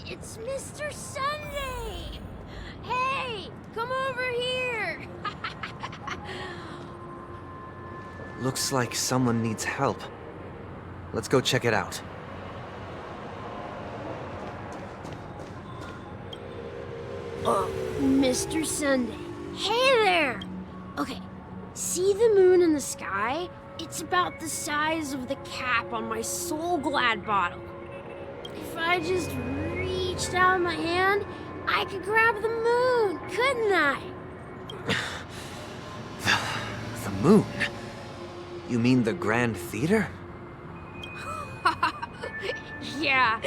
It's Mr. Sunday! Hey, come over here! Looks like someone needs help. Let's go check it out. Oh, Mr. Sunday. Hey there! Okay, see the moon in the sky? It's about the size of the cap on my Soul Glad bottle. If I just reached out my hand, I could grab the moon, couldn't I? The moon? You mean the Grand Theater? Yeah.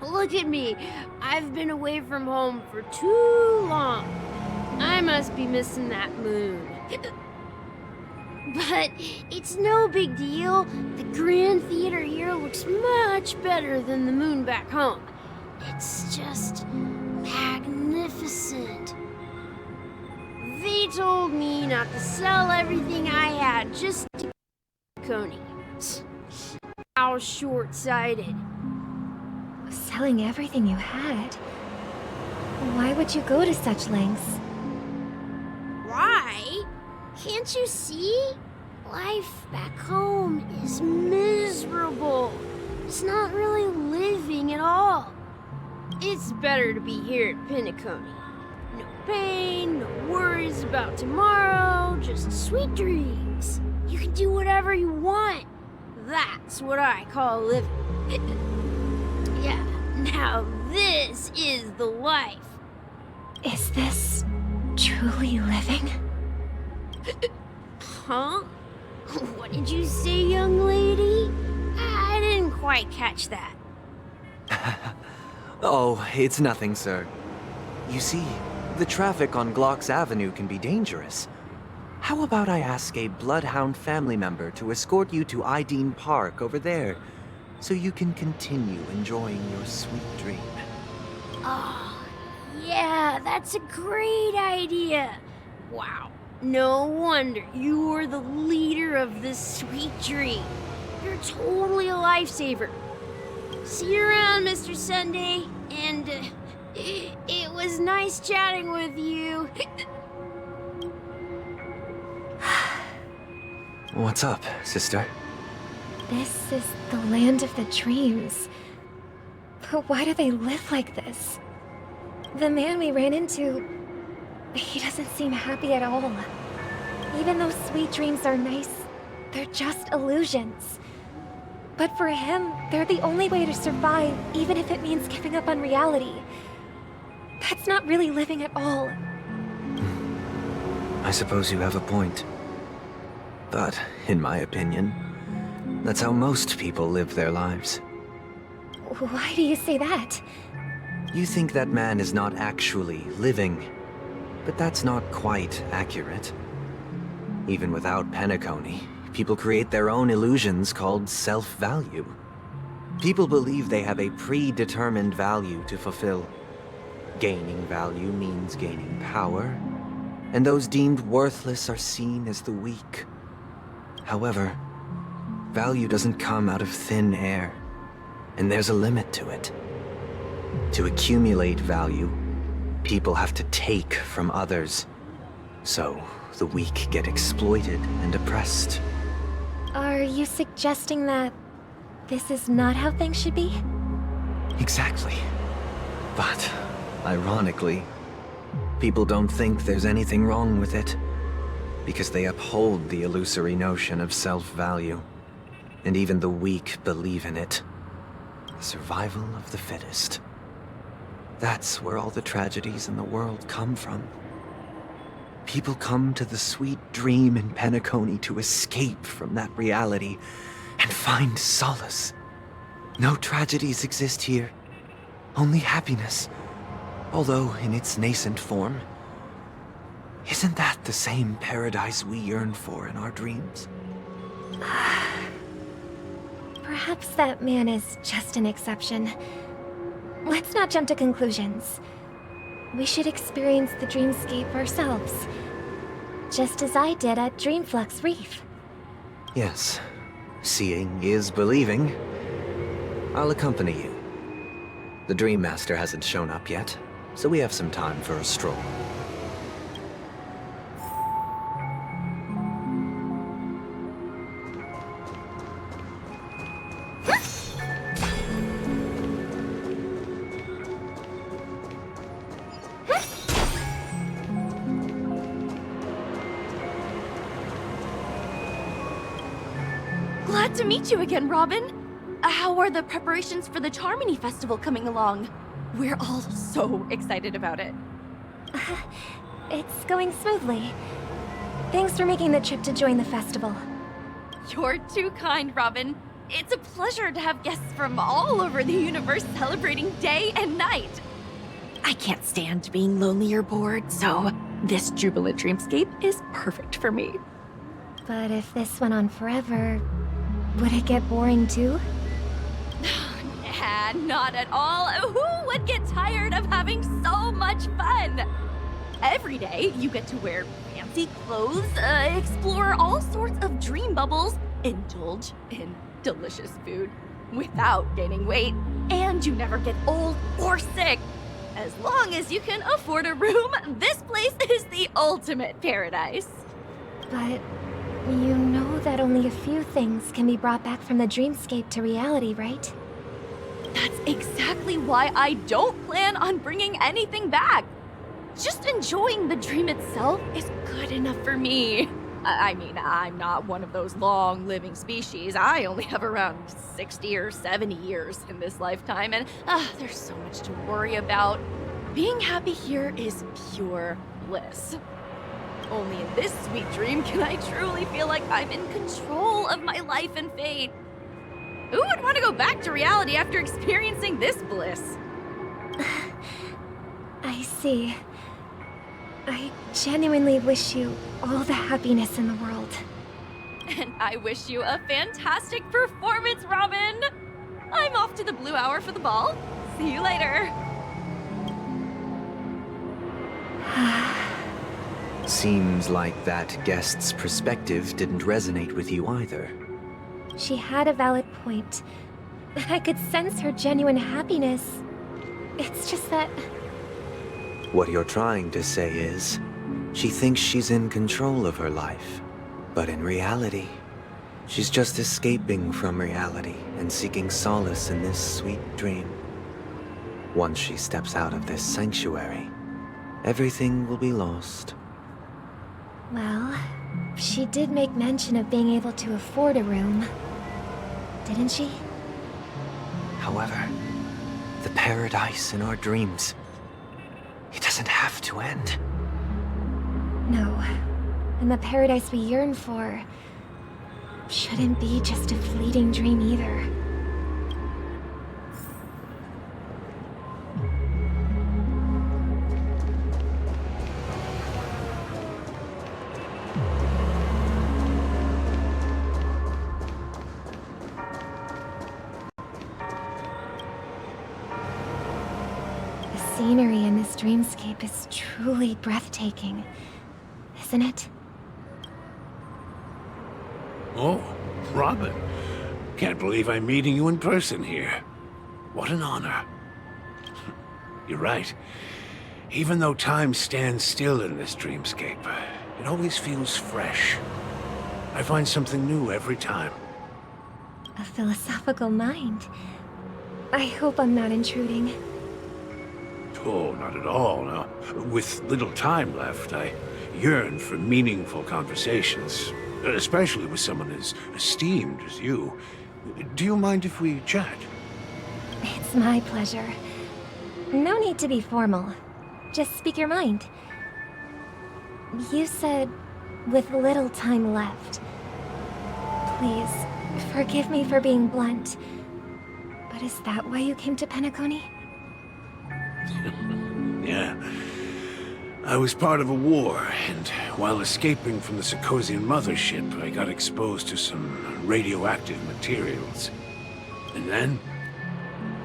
Look at me. I've been away from home for too long. I must be missing that moon. But it's no big deal. The Grand Theater here looks much better than the moon back home. It's just magnificent. They told me not to sell everything I had just to Coney. How short-sighted. Selling everything you had? Why would you go to such lengths? Why? Can't you see? Life back home is miserable. It's not really living at all. It's better to be here at Pinnaconey. No pain, no worries about tomorrow, just sweet dreams. You can do whatever you want. That's what I call living. Yeah, now this is the life. Is this truly living? Huh? What did you say, young lady? I didn't quite catch that. Oh, it's nothing, sir. You see, the traffic on Glock's Avenue can be dangerous. How about I ask a Bloodhound family member to escort you to Ideen Park over there, so you can continue enjoying your sweet dream? Oh, yeah, that's a great idea. Wow, no wonder you're the leader of this sweet dream. You're totally a lifesaver. See you around, Mr. Sunday, and it was nice chatting with you. What's up, sister? This is the land of the dreams. But why do they live like this? The man we ran into, he doesn't seem happy at all. Even though sweet dreams are nice, they're just illusions. But for him, they're the only way to survive, even if it means giving up on reality. That's not really living at all. I suppose you have a point. But, in my opinion, that's how most people live their lives. Why do you say that? You think that man is not actually living, but that's not quite accurate. Even without Penacony, people create their own illusions called self-value. People believe they have a predetermined value to fulfill. Gaining value means gaining power, and those deemed worthless are seen as the weak. However, value doesn't come out of thin air, and there's a limit to it. To accumulate value, people have to take from others. So, the weak get exploited and oppressed. Are you suggesting that this is not how things should be? Exactly. But, ironically, people don't think there's anything wrong with it, because they uphold the illusory notion of self-value. And even the weak believe in it. The survival of the fittest. That's where all the tragedies in the world come from. People come to the sweet dream in Penacony to escape from that reality and find solace. No tragedies exist here, only happiness, although in its nascent form. Isn't that the same paradise we yearn for in our dreams? Perhaps that man is just an exception. Let's not jump to conclusions. We should experience the dreamscape ourselves. Just as I did at Dreamflux Reef. Yes, seeing is believing. I'll accompany you. The Dream Master hasn't shown up yet, so we have some time for a stroll. Glad to meet you again, Robin. How are the preparations for the Charmony Festival coming along? We're all so excited about it. It's going smoothly. Thanks for making the trip to join the festival. You're too kind, Robin. It's a pleasure to have guests from all over the universe celebrating day and night. I can't stand being lonely or bored, so this jubilant dreamscape is perfect for me. But if this went on forever, would it get boring too? Nah, not at all. Who would get tired of having so much fun? Every day, you get to wear fancy clothes, explore all sorts of dream bubbles, indulge in delicious food without gaining weight, and you never get old or sick. As long as you can afford a room, this place is the ultimate paradise. But you know that only a few things can be brought back from the dreamscape to reality, right? That's exactly why I don't plan on bringing anything back. Just enjoying the dream itself is good enough for me. I mean, I'm not one of those long-living species. I only have around 60 or 70 years in this lifetime, and there's so much to worry about. Being happy here is pure bliss. Only in this sweet dream can I truly feel like I'm in control of my life and fate. Who would want to go back to reality after experiencing this bliss? I see. I genuinely wish you all the happiness in the world. And I wish you a fantastic performance, Robin! I'm off to the Blue Hour for the ball. See you later. Seems like that guest's perspective didn't resonate with you either. She had a valid point. I could sense her genuine happiness. It's just that... What you're trying to say is, she thinks she's in control of her life. But in reality, she's just escaping from reality and seeking solace in this sweet dream. Once she steps out of this sanctuary, everything will be lost. Well, she did make mention of being able to afford a room. Didn't she? However, the paradise in our dreams, it doesn't have to end. No. And the paradise we yearn for shouldn't be just a fleeting dream either. The scenery in this dreamscape is truly breathtaking, isn't it? Oh, Robin. Can't believe I'm meeting you in person here. What an honor. You're right. Even though time stands still in this dreamscape, it always feels fresh. I find something new every time. A philosophical mind. I hope I'm not intruding. Oh, not at all. No. With little time left, I yearn for meaningful conversations, especially with someone as esteemed as you. Do you mind if we chat? It's my pleasure. No need to be formal. Just speak your mind. You said, with little time left. Please, forgive me for being blunt. But is that why you came to Penacony? Yeah. I was part of a war, and while escaping from the Sarkosian mothership, I got exposed to some radioactive materials. And then,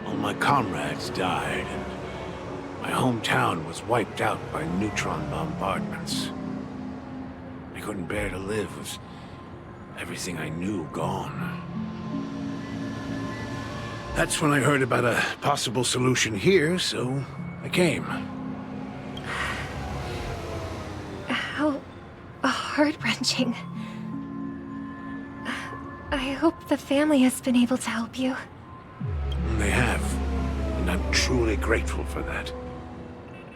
all my comrades died, and my hometown was wiped out by neutron bombardments. I couldn't bear to live with everything I knew gone. That's when I heard about a possible solution here, so I came. How heart-wrenching. I hope the family has been able to help you. They have, and I'm truly grateful for that.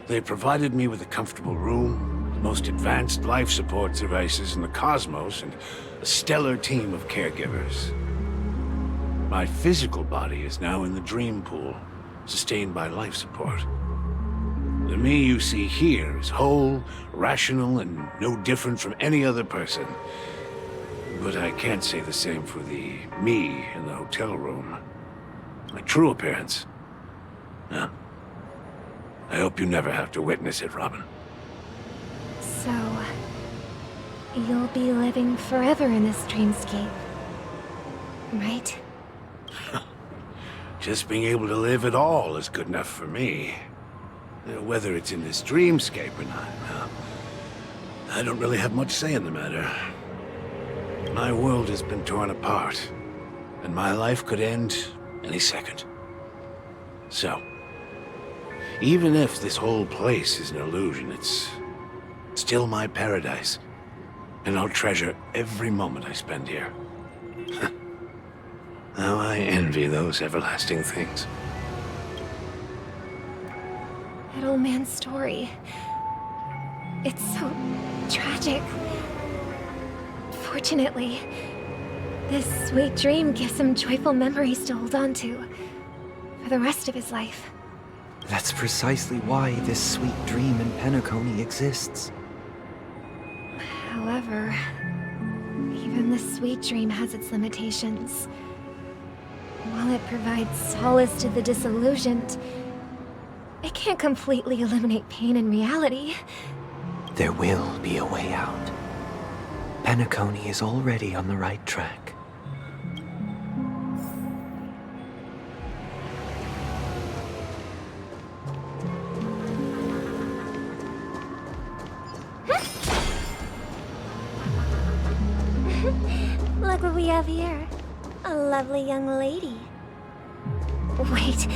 They provided me with a comfortable room, the most advanced life support devices in the cosmos, and a stellar team of caregivers. My physical body is now in the dream pool, sustained by life support. The me you see here is whole, rational, and no different from any other person. But I can't say the same for the me in the hotel room. My true appearance. No. I hope you never have to witness it, Robin. So, you'll be living forever in this dreamscape, right? Just being able to live at all is good enough for me. Whether it's in this dreamscape or not, well, I don't really have much say in the matter. My world has been torn apart, and my life could end any second. So, even if this whole place is an illusion, it's still my paradise, and I'll treasure every moment I spend here. Now I envy those everlasting things. That old man's story. It's so tragic. Fortunately, this sweet dream gives him joyful memories to hold on to for the rest of his life. That's precisely why this sweet dream in Penacony exists. However, even the sweet dream has its limitations. While it provides solace to the disillusioned, it can't completely eliminate pain in reality. There will be a way out. Penacony is already on the right track. Look what we have here. A lovely young lady. Wait,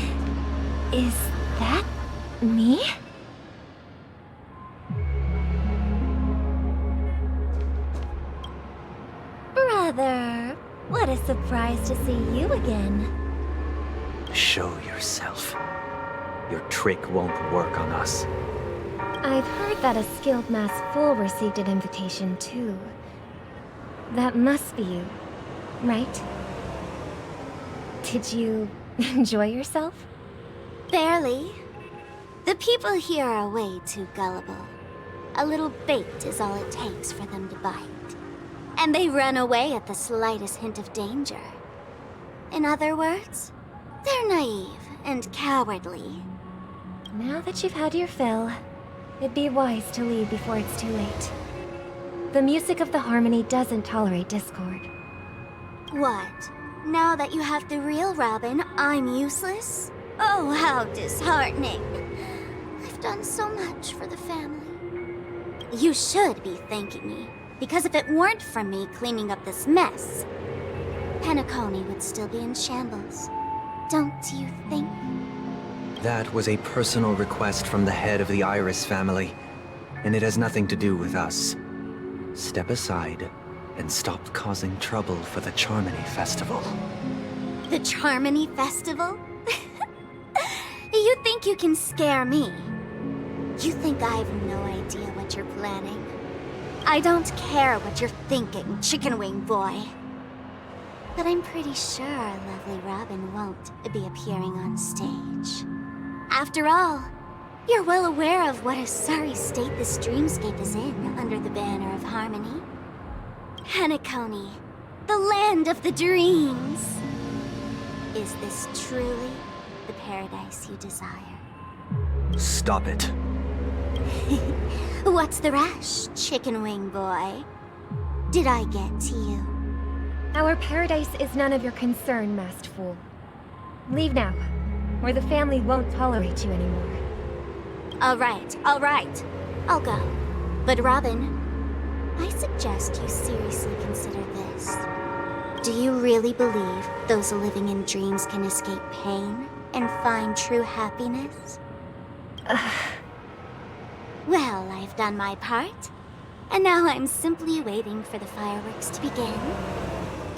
is that me? Brother, what a surprise to see you again. Show yourself. Your trick won't work on us. I've heard that a skilled masked fool received an invitation too. That must be you, right? Did you enjoy yourself? Barely. The people here are way too gullible. A little bait is all it takes for them to bite. And they run away at the slightest hint of danger. In other words, they're naive and cowardly. Now that you've had your fill, it'd be wise to leave before it's too late. The music of the harmony doesn't tolerate discord. What? Now that you have the real Robin, I'm useless? Oh, how disheartening. I've done so much for the family. You should be thanking me, because if it weren't for me cleaning up this mess, Penacony would still be in shambles. Don't you think? That was a personal request from the head of the Iris family, and it has nothing to do with us. Step aside and stop causing trouble for the Charmony Festival. The Charmony Festival? You think you can scare me? You think I have no idea what you're planning? I don't care what you're thinking, chicken wing boy. But I'm pretty sure lovely Robin won't be appearing on stage. After all, you're well aware of what a sorry state this dreamscape is in under the banner of harmony. Penacony, the land of the dreams. Is this truly the paradise you desire? Stop it. What's the rush, chicken wing boy? Did I get to you? Our paradise is none of your concern, masked fool. Leave now, or the family won't tolerate you anymore. All right. I'll go. But Robin, I suggest you seriously consider this. Do you really believe those living in dreams can escape pain and find true happiness? Well, I've done my part. And now I'm simply waiting for the fireworks to begin.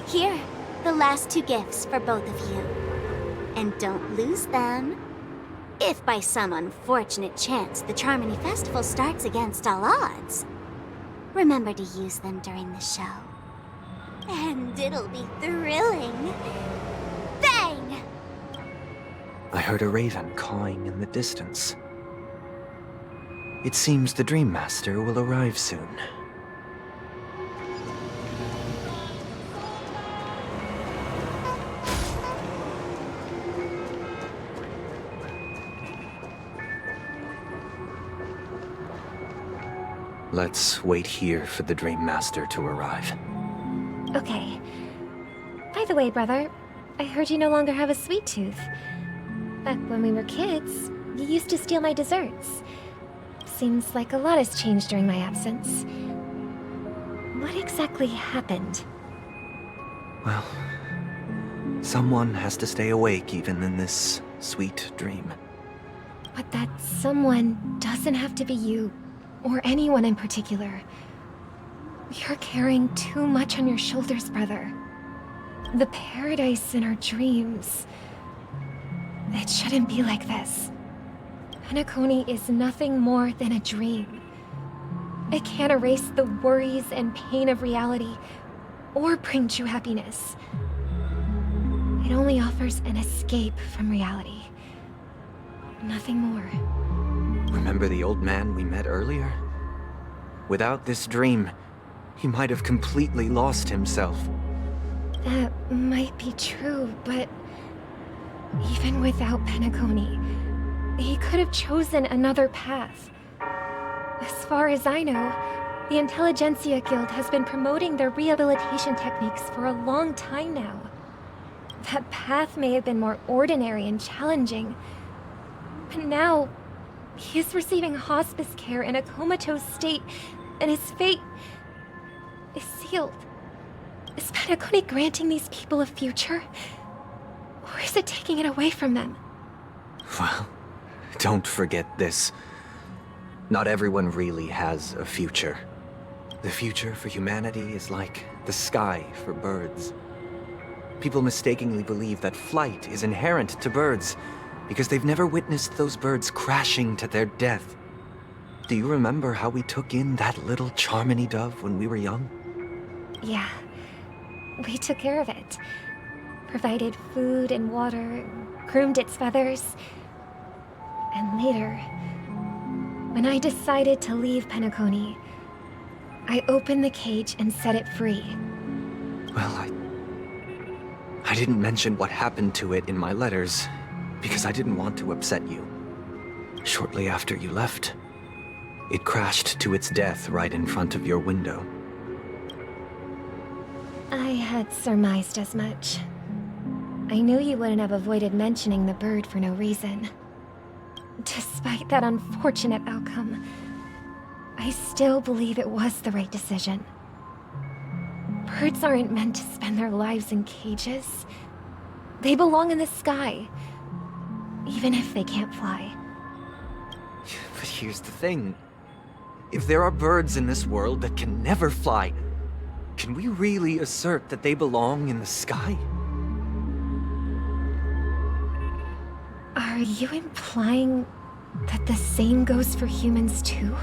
Here, the last 2 gifts for both of you. And don't lose them. If by some unfortunate chance the Charmony Festival starts against all odds, remember to use them during the show. And it'll be thrilling. Bang! I heard a raven cawing in the distance. It seems the Dream Master will arrive soon. Let's wait here for the Dream Master to arrive. Okay. By the way, brother, I heard you no longer have a sweet tooth. Back when we were kids, you used to steal my desserts. Seems like a lot has changed during my absence. What exactly happened? Well, someone has to stay awake even in this sweet dream. But that someone doesn't have to be you, or anyone in particular. You're carrying too much on your shoulders, brother. The paradise in our dreams. It shouldn't be like this. Penacony is nothing more than a dream. It can't erase the worries and pain of reality, or bring true happiness. It only offers an escape from reality. Nothing more. Remember the old man we met earlier? Without this dream, he might have completely lost himself. That might be true, but even without Penacony, he could have chosen another path. As far as I know, the Intelligentsia Guild has been promoting their rehabilitation techniques for a long time now. That path may have been more ordinary and challenging, but now he is receiving hospice care in a comatose state, and his fate is sealed. Is Penacony granting these people a future? Or is it taking it away from them? Well, don't forget this. Not everyone really has a future. The future for humanity is like the sky for birds. People mistakenly believe that flight is inherent to birds because they've never witnessed those birds crashing to their death. Do you remember how we took in that little Charmony dove when we were young? Yeah. We took care of it. Provided food and water, groomed its feathers. And later, when I decided to leave Penacony, I opened the cage and set it free. Well, I didn't mention what happened to it in my letters because I didn't want to upset you. Shortly after you left, it crashed to its death right in front of your window. I had surmised as much. I knew you wouldn't have avoided mentioning the bird for no reason. Despite that unfortunate outcome, I still believe it was the right decision. Birds aren't meant to spend their lives in cages. They belong in the sky, even if they can't fly. But here's the thing. If there are birds in this world that can never fly, can we really assert that they belong in the sky? Are you implying that the same goes for humans too?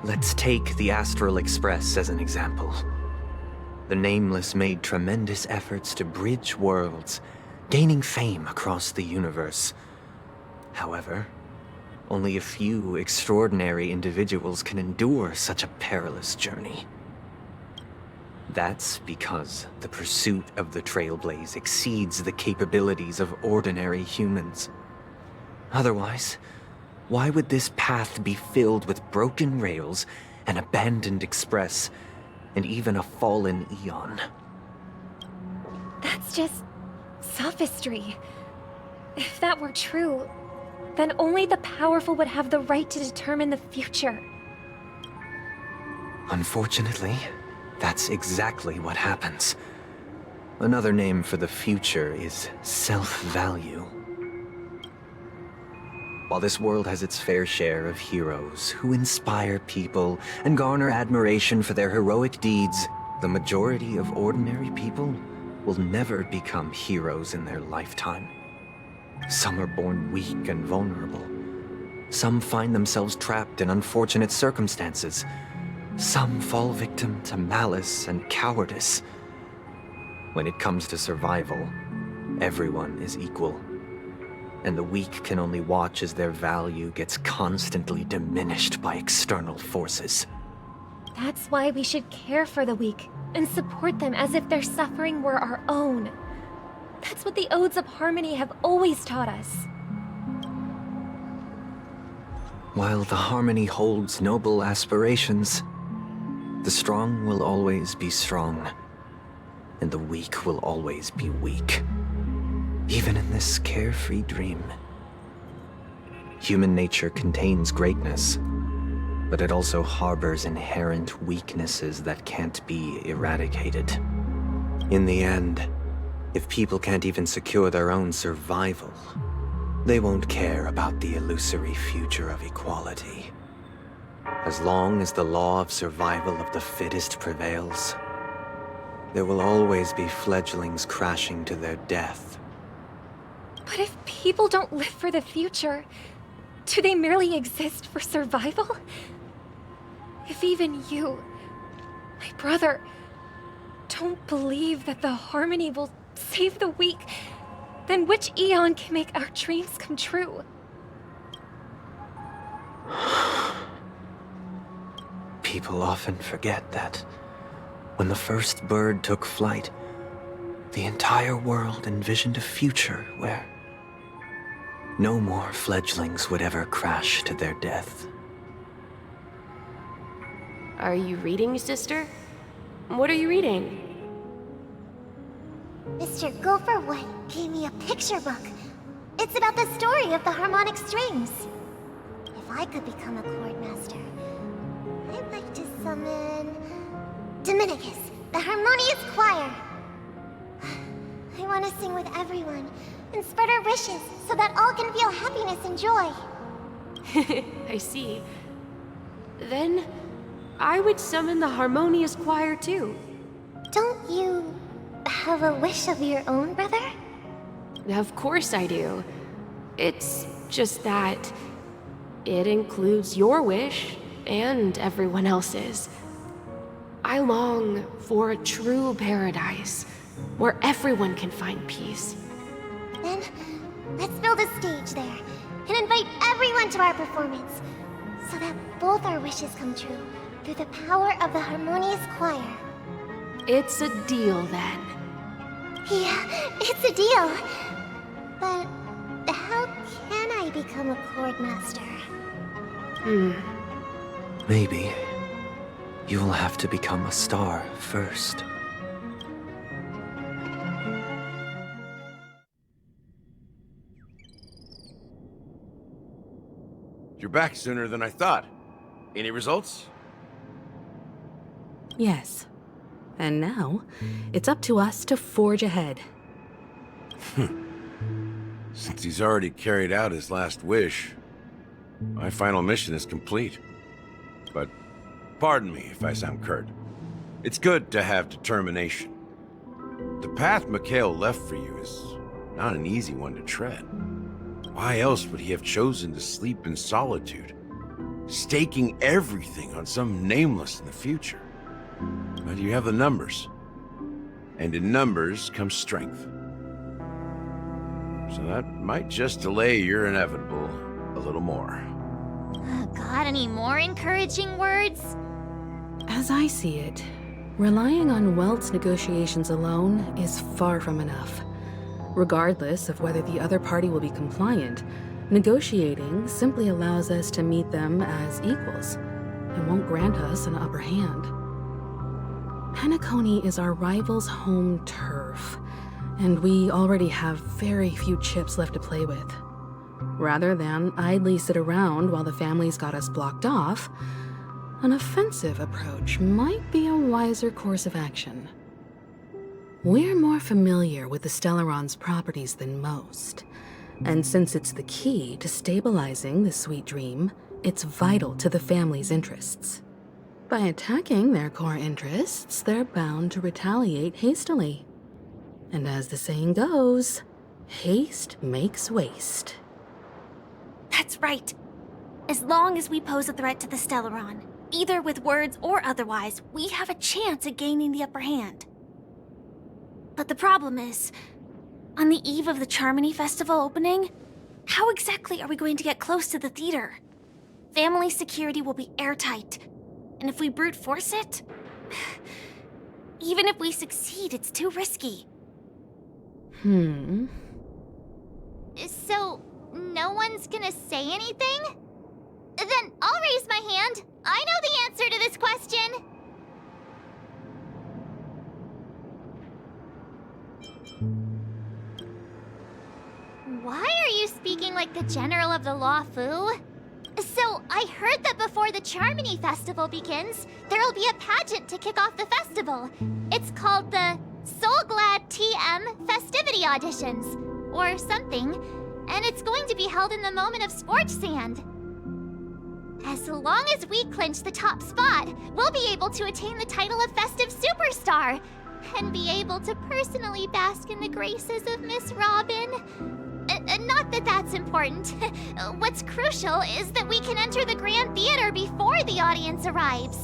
Let's take the Astral Express as an example. The Nameless made tremendous efforts to bridge worlds, gaining fame across the universe. However, only a few extraordinary individuals can endure such a perilous journey. That's because the pursuit of the Trailblaze exceeds the capabilities of ordinary humans. Otherwise, why would this path be filled with broken rails, an abandoned express, and even a fallen Eon? That's just sophistry. If that were true, then only the powerful would have the right to determine the future. Unfortunately, That's exactly what happens. Another name for the future is self-value. While this world has its fair share of heroes who inspire people and garner admiration for their heroic deeds, the majority of ordinary people will never become heroes in their lifetime. Some are born weak and vulnerable. Some find themselves trapped in unfortunate circumstances. Some fall victim to malice and cowardice. When it comes to survival, everyone is equal. And the weak can only watch as their value gets constantly diminished by external forces. That's why we should care for the weak and support them as if their suffering were our own. That's what the Odes of Harmony have always taught us. While the Harmony holds noble aspirations, the strong will always be strong, and the weak will always be weak. Even in this carefree dream. Human nature contains greatness, but it also harbors inherent weaknesses that can't be eradicated. In the end, if people can't even secure their own survival, they won't care about the illusory future of equality. As long as the law of survival of the fittest prevails, there will always be fledglings crashing to their death. But if people don't live for the future, do they merely exist for survival? If even you, my brother, don't believe that the Harmony will save the weak, then which Eon can make our dreams come true? People often forget that when the first bird took flight, the entire world envisioned a future where no more fledglings would ever crash to their death. Are you reading, sister? What are you reading? Mr. Gopherwood gave me a picture book. It's about the story of the harmonic strings. If I could become a chord master, I'd like to summon Dominicus, the harmonious choir. I want to sing with everyone and spread our wishes so that all can feel happiness and joy. I see. Then, I would summon the harmonious choir too. Don't you have a wish of your own, brother? Of course I do. It's just that it includes your wish and everyone else's. I long for a true paradise where everyone can find peace. Then, let's build a stage there and invite everyone to our performance so that both our wishes come true through the power of the harmonious choir. It's a deal then. Yeah, it's a deal. But how can I become a chord master? Maybe you will have to become a star first. You're back sooner than I thought. Any results? Yes. And now, it's up to us to forge ahead. Since he's already carried out his last wish, my final mission is complete. But pardon me if I sound curt. It's good to have determination. The path Mikhail left for you is not an easy one to tread. Why else would he have chosen to sleep in solitude, staking everything on some nameless in the future? But you have the numbers, and in numbers comes strength. So that might just delay your inevitable a little more. Got any more encouraging words? As I see it, relying on Welt's negotiations alone is far from enough. Regardless of whether the other party will be compliant, negotiating simply allows us to meet them as equals and won't grant us an upper hand. Penacony is our rival's home turf, and we already have very few chips left to play with. Rather than idly sit around while the family's got us blocked off, An offensive approach might be a wiser course of action. We're more familiar with the Stellaron's properties than most, and since it's the key to stabilizing the sweet dream, it's vital to the family's interests. By attacking their core interests, they're bound to retaliate hastily. And as the saying goes, haste makes waste. That's right. As long as we pose a threat to the Stellaron, either with words or otherwise, we have a chance at gaining the upper hand. But the problem is, on the eve of the Charmony Festival opening, how exactly are we going to get close to the theater? Family security will be airtight, and if we brute force it, even if we succeed, it's too risky. So, no one's gonna say anything? Then I'll raise my hand. I know the answer to this question. Why are you speaking like the General of the Law Fu? So, I heard that before the Charmony Festival begins, there'll be a pageant to kick off the festival. It's called the Soul Glad TM Festivity Auditions, or something, and it's going to be held in the moment of Scorch Sand. As long as we clinch the top spot, we'll be able to attain the title of Festive Superstar, and be able to personally bask in the graces of Miss Robin. Not that that's important. What's crucial is that we can enter the Grand Theater before the audience arrives.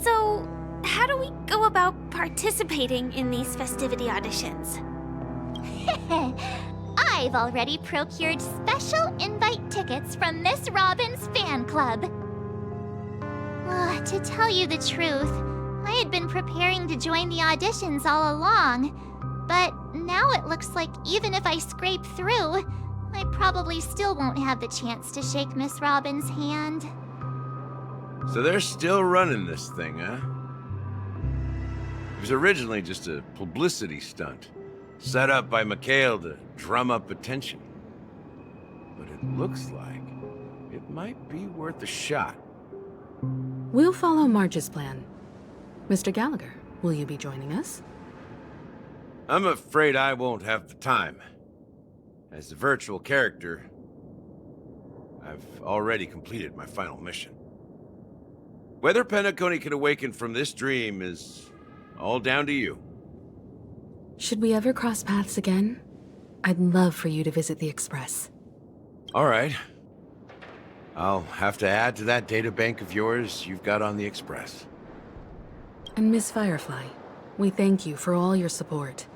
So, how do we go about participating in these festivity auditions? I've already procured special invite tickets from Miss Robin's fan club. To tell you the truth, I had been preparing to join the auditions all along, but now it looks like even if I scrape through, I probably still won't have the chance to shake Miss Robin's hand. So they're still running this thing, huh? It was originally just a publicity stunt, set up by Mikhail to drum up attention. But it looks like it might be worth a shot. We'll follow March's plan. Mr. Gallagher, will you be joining us? I'm afraid I won't have the time. As a virtual character, I've already completed my final mission. Whether Penacony can awaken from this dream is all down to you. Should we ever cross paths again? I'd love for you to visit the Express. All right. I'll have to add to that data bank of yours you've got on the Express. And Miss Firefly, we thank you for all your support.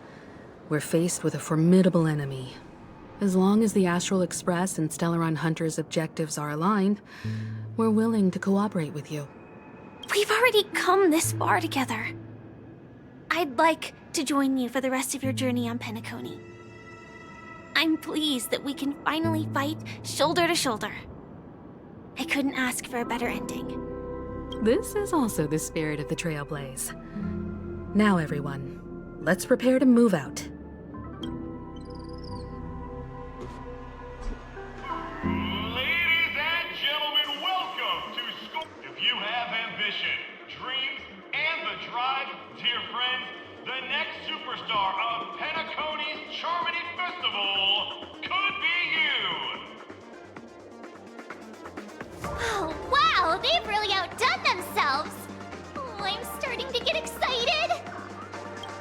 We're faced with a formidable enemy. As long as the Astral Express and Stellaron Hunter's objectives are aligned, we're willing to cooperate with you. We've already come this far together. I'd like to join you for the rest of your journey on Penacony. I'm pleased that we can finally fight shoulder to shoulder. I couldn't ask for a better ending. This is also the spirit of the Trailblaze. Now, everyone, let's prepare to move out. Ladies and gentlemen, welcome to school. If you have ambition, dreams, and the drive, dear friends, the next superstar of Penacony's Charmony Festival could be you. Oh, wow, they've really outdone themselves. Oh, I'm starting to get excited.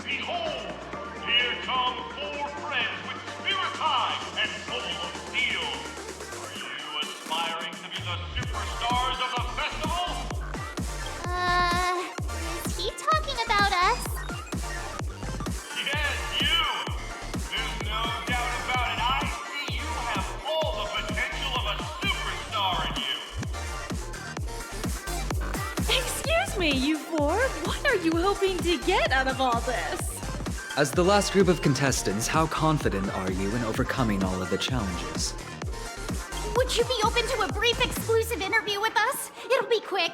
Behold, here come 4 friends with spirit high and soul of steel. Are you aspiring to be the superstars of the festival? Is he talking about us? Yes, you! There's no doubt about it. I see you have all the potential of a superstar in you. Excuse me, you 4. What are you hoping to get out of all this? As the last group of contestants, how confident are you in overcoming all of the challenges? Would you be open to a brief exclusive interview with us? It'll be quick.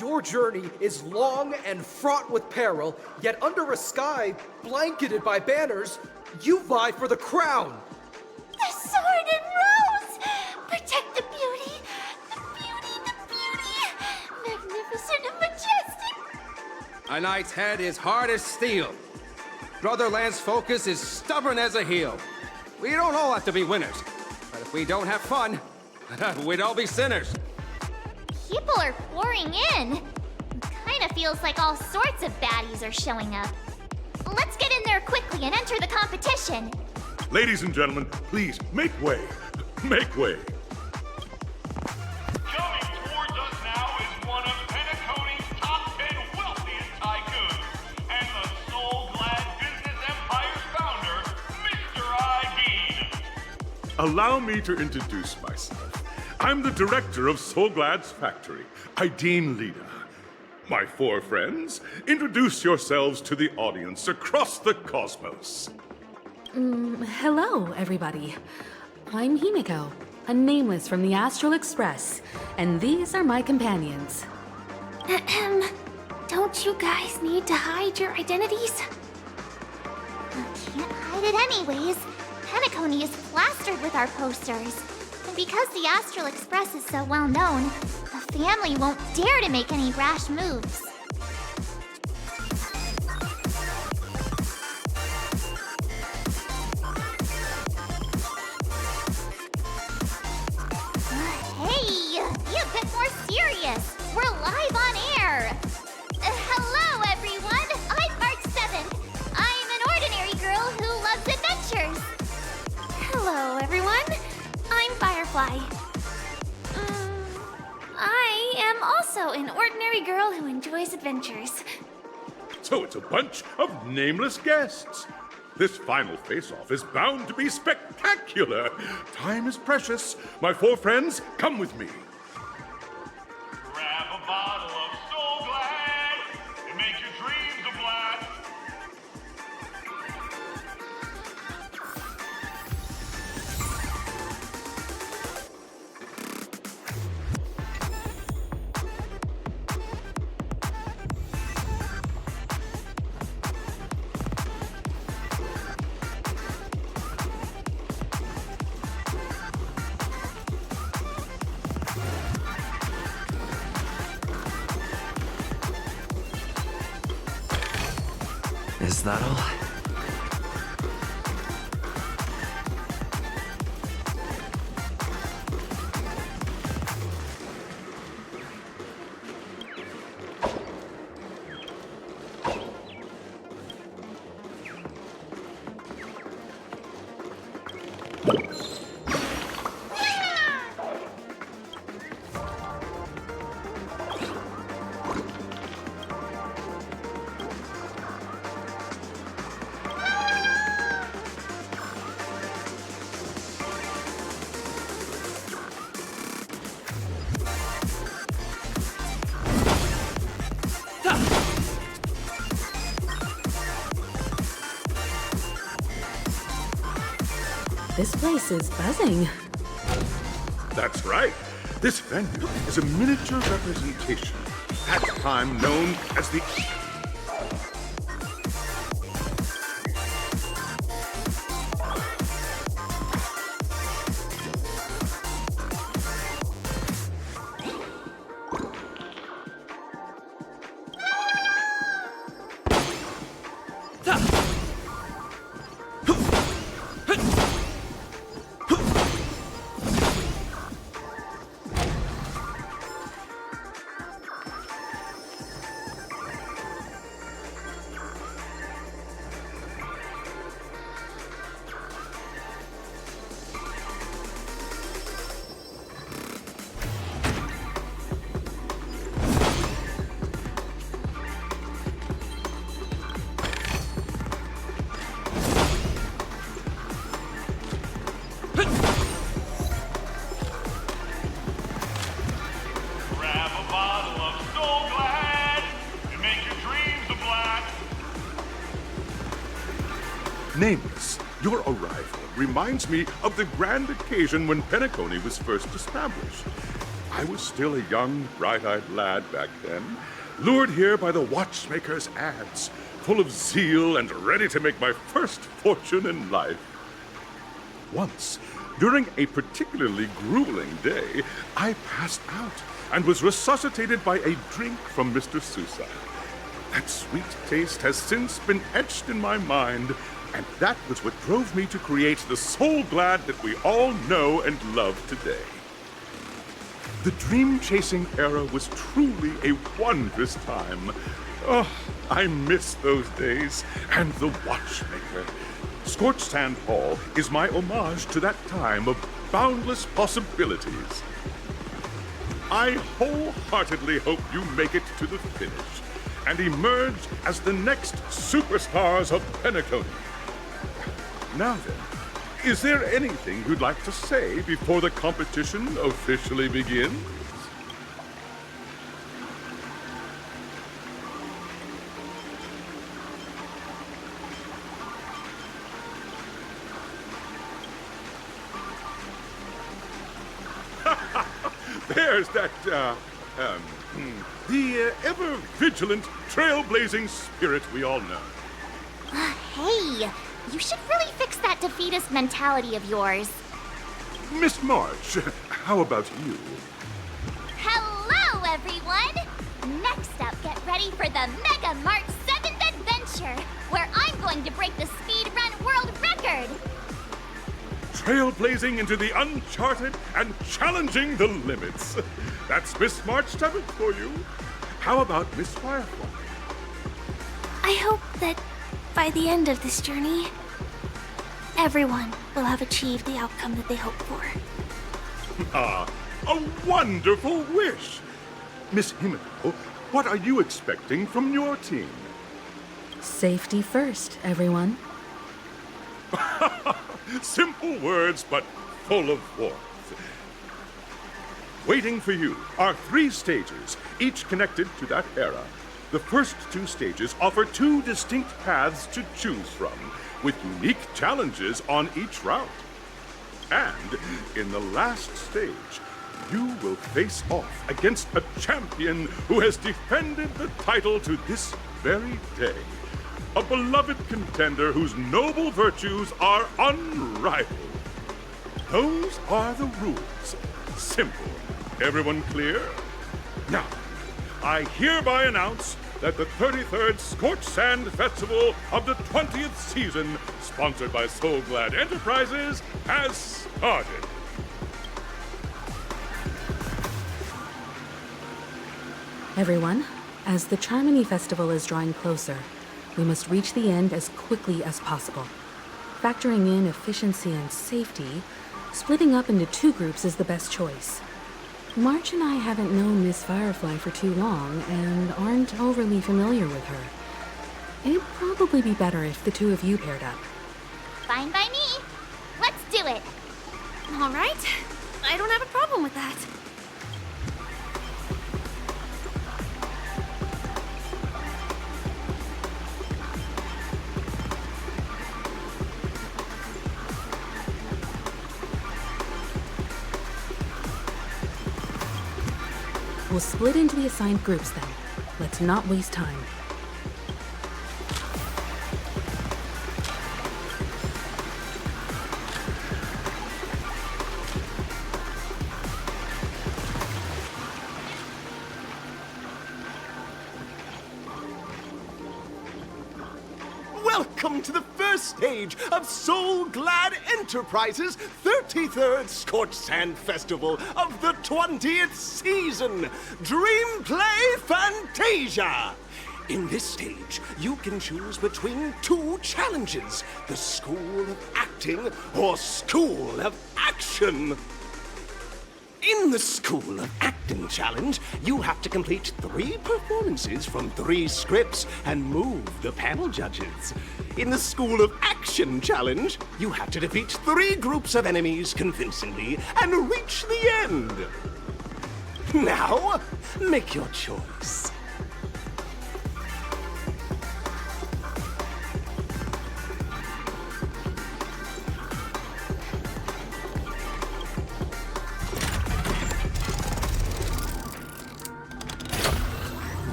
Your journey is long and fraught with peril, yet under a sky blanketed by banners, you vie for the crown. The sword and rose! Protect the beauty! The beauty, the beauty! A knight's head is hard as steel. Brotherland's focus is stubborn as a heel. We don't all have to be winners. But if we don't have fun, we'd all be sinners. People are pouring in. Kinda feels like all sorts of baddies are showing up. Let's get in there quickly and enter the competition. Ladies and gentlemen, please make way. Make way. Coming towards us now is one of Penacony's top 10 wealthiest tycoons and the soul-glad business empire's founder, Mr. Ideed. Allow me to introduce myself. I'm the director of Soulglad's factory, Ideen Lida. My four friends, introduce yourselves to the audience across the cosmos. Hello, everybody. I'm Himiko, a nameless from the Astral Express, and these are my companions. Don't you guys need to hide your identities? Can't hide it anyways. Penacony is plastered with our posters. And because the Astral Express is so well known, the family won't dare to make any rash moves. Hey, be a bit more serious. We're live on air. Hello, everyone. I'm March 7th. I'm an ordinary girl who loves adventures. Hello, everyone. I'm Firefly. I am also an ordinary girl who enjoys adventures. So it's a bunch of nameless guests. This final face-off is bound to be spectacular. Time is precious. My four friends, come with me. Grab a bottle of Soul Glad and make your dreams a blast. Is that all? This place is buzzing. That's right. This venue is a miniature representation, at the time known as the... Grab a bottle of Soul Glad and make your dreams a blast. Nameless, your arrival reminds me of the grand occasion when Penacony was first established. I was still a young, bright-eyed lad back then, lured here by the watchmaker's ads, full of zeal and ready to make my first fortune in life. Once, during a particularly grueling day, I passed out and was resuscitated by a drink from Mr. Sousa. That sweet taste has since been etched in my mind, and that was what drove me to create the Soul Glad that we all know and love today. The dream-chasing era was truly a wondrous time. Oh, I miss those days, and the watchmaker. Scorched Sand Hall is my homage to that time of boundless possibilities. I wholeheartedly hope you make it to the finish and emerge as the next superstars of Penacony. Now then, is there anything you'd like to say before the competition officially begins? There's that, the ever-vigilant, trailblazing spirit we all know. Hey, you should really fix that defeatist mentality of yours. Miss March, how about you? Hello, everyone! Next up, get ready for the Mega Mart 7th Adventure, where I'm going to break the speedrun world record! Trailblazing into the uncharted and challenging the limits. That's Miss March 7th for you. How about Miss Firefly? I hope that by the end of this journey, everyone will have achieved the outcome that they hope for. Ah, a wonderful wish! Miss Himiko, what are you expecting from your team? Safety first, everyone. Simple words, but full of warmth. Waiting for you are 3 stages, each connected to that era. The first 2 stages offer 2 distinct paths to choose from, with unique challenges on each route. And in the last stage, you will face off against a champion who has defended the title to this very day. A beloved contender whose noble virtues are unrivaled. Those are the rules. Simple. Everyone clear? Now, I hereby announce that the 33rd Scorched Sand Festival of the 20th season, sponsored by Soul Glad Enterprises, has started. Everyone, as the Charmony Festival is drawing closer, we must reach the end as quickly as possible. Factoring in efficiency and safety, splitting up into 2 groups is the best choice. March and I haven't known Miss Firefly for too long and aren't overly familiar with her. It'd probably be better if the 2 of you paired up. Fine by me. Let's do it. All right. I don't have a problem with that. We'll split into the assigned groups then. Let's not waste time. Welcome to the first stage of Soul Glad Enterprises' 33rd Scorched Sand Festival of the 20th season, Dream Play Fantasia. In this stage, you can choose between 2 challenges, the School of Acting or School of Action. In the School of Acting Challenge, you have to complete 3 performances from 3 scripts and move the panel judges. In the School of Action Challenge, you have to defeat 3 groups of enemies convincingly and reach the end. Now, make your choice.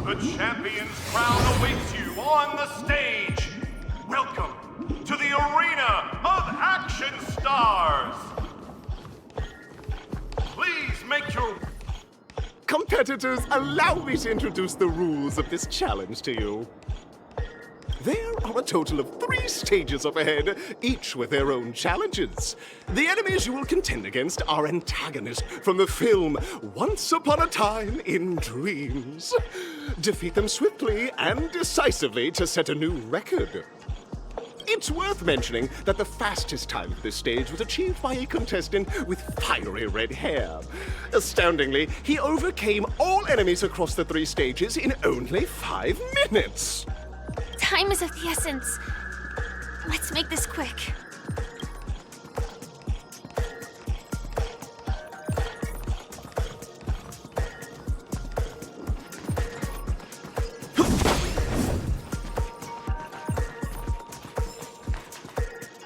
The champion's crown awaits you on the stage. Welcome to the Arena of Action Stars. Please make your... Competitors, allow me to introduce the rules of this challenge to you. There are a total of 3 stages up ahead, each with their own challenges. The enemies you will contend against are antagonists from the film Once Upon a Time in Dreams. Defeat them swiftly and decisively to set a new record. It's worth mentioning that the fastest time for this stage was achieved by a contestant with fiery red hair. Astoundingly, he overcame all enemies across the 3 stages in only 5 minutes. Time is of the essence. Let's make this quick.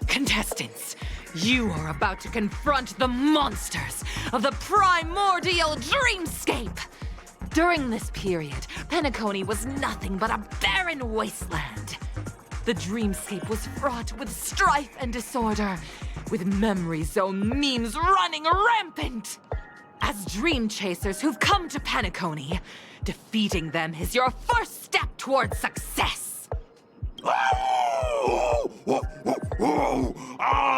Contestants, you are about to confront the monsters of the primordial dreamscape. During this period, Penacony was nothing but a barren wasteland. The dreamscape was fraught with strife and disorder, with memory zone memes running rampant. As dream chasers who've come to Penacony, defeating them is your first step towards success. All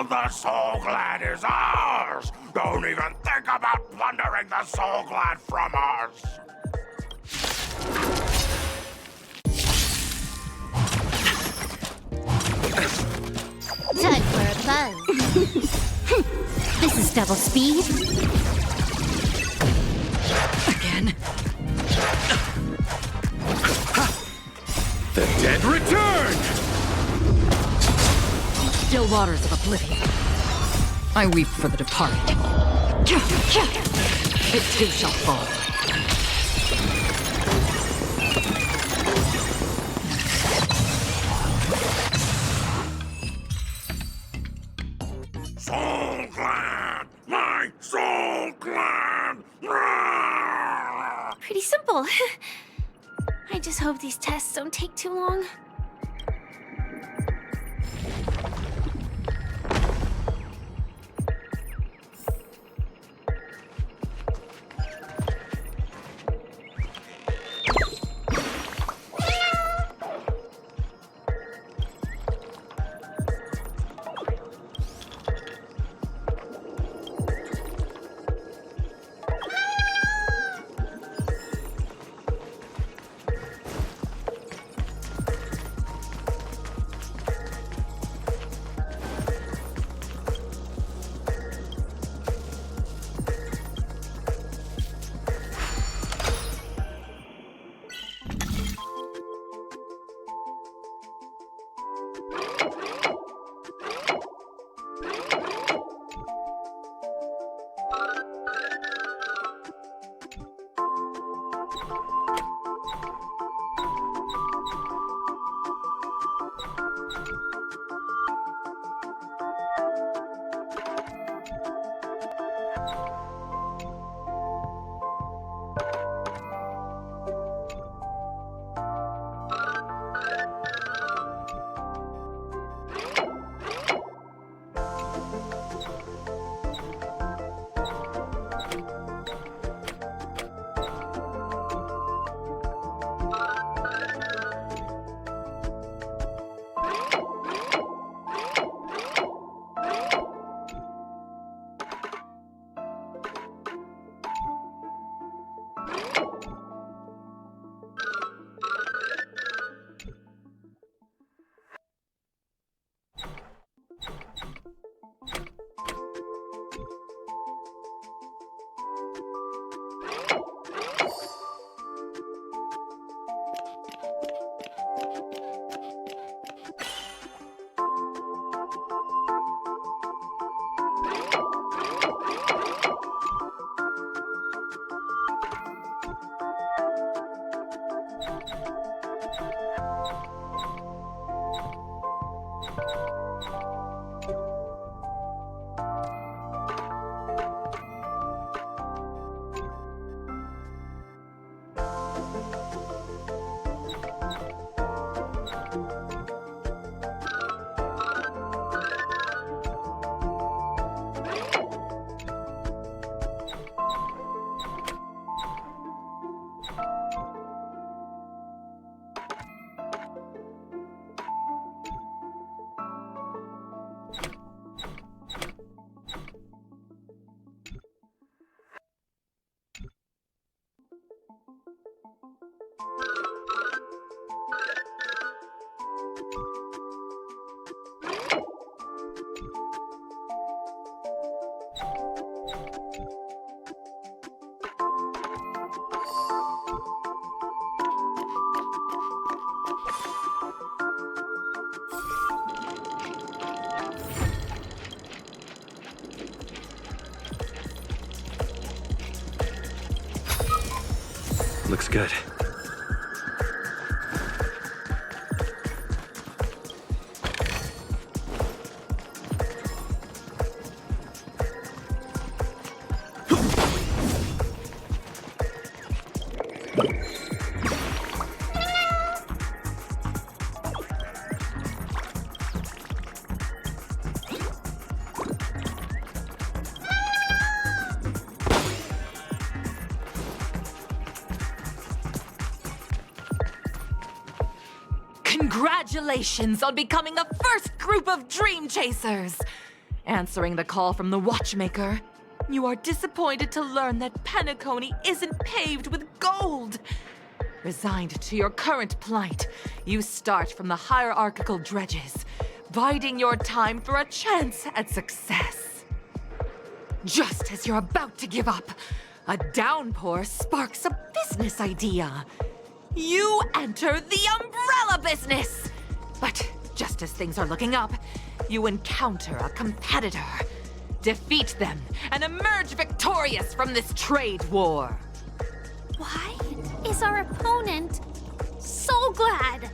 the Soul Glad is ours! Don't even think about plundering the Soul Glad from us! Time for a buzz. This is double speed. Again? The dead return! Still waters of oblivion. I weep for the departed. It too shall fall. Soul Glad! My Soul Glad! Pretty simple. I just hope these tests don't take too long. looks good. Congratulations on becoming the first group of Dream Chasers! Answering the call from the Watchmaker, you are disappointed to learn that Penacony isn't paved with gold. Resigned to your current plight, you start from the hierarchical dredges, biding your time for a chance at success. Just as you're about to give up, a downpour sparks a business idea. You enter the umbrella business! But just as things are looking up, you encounter a competitor. Defeat them and emerge victorious from this trade war. Why is our opponent so glad?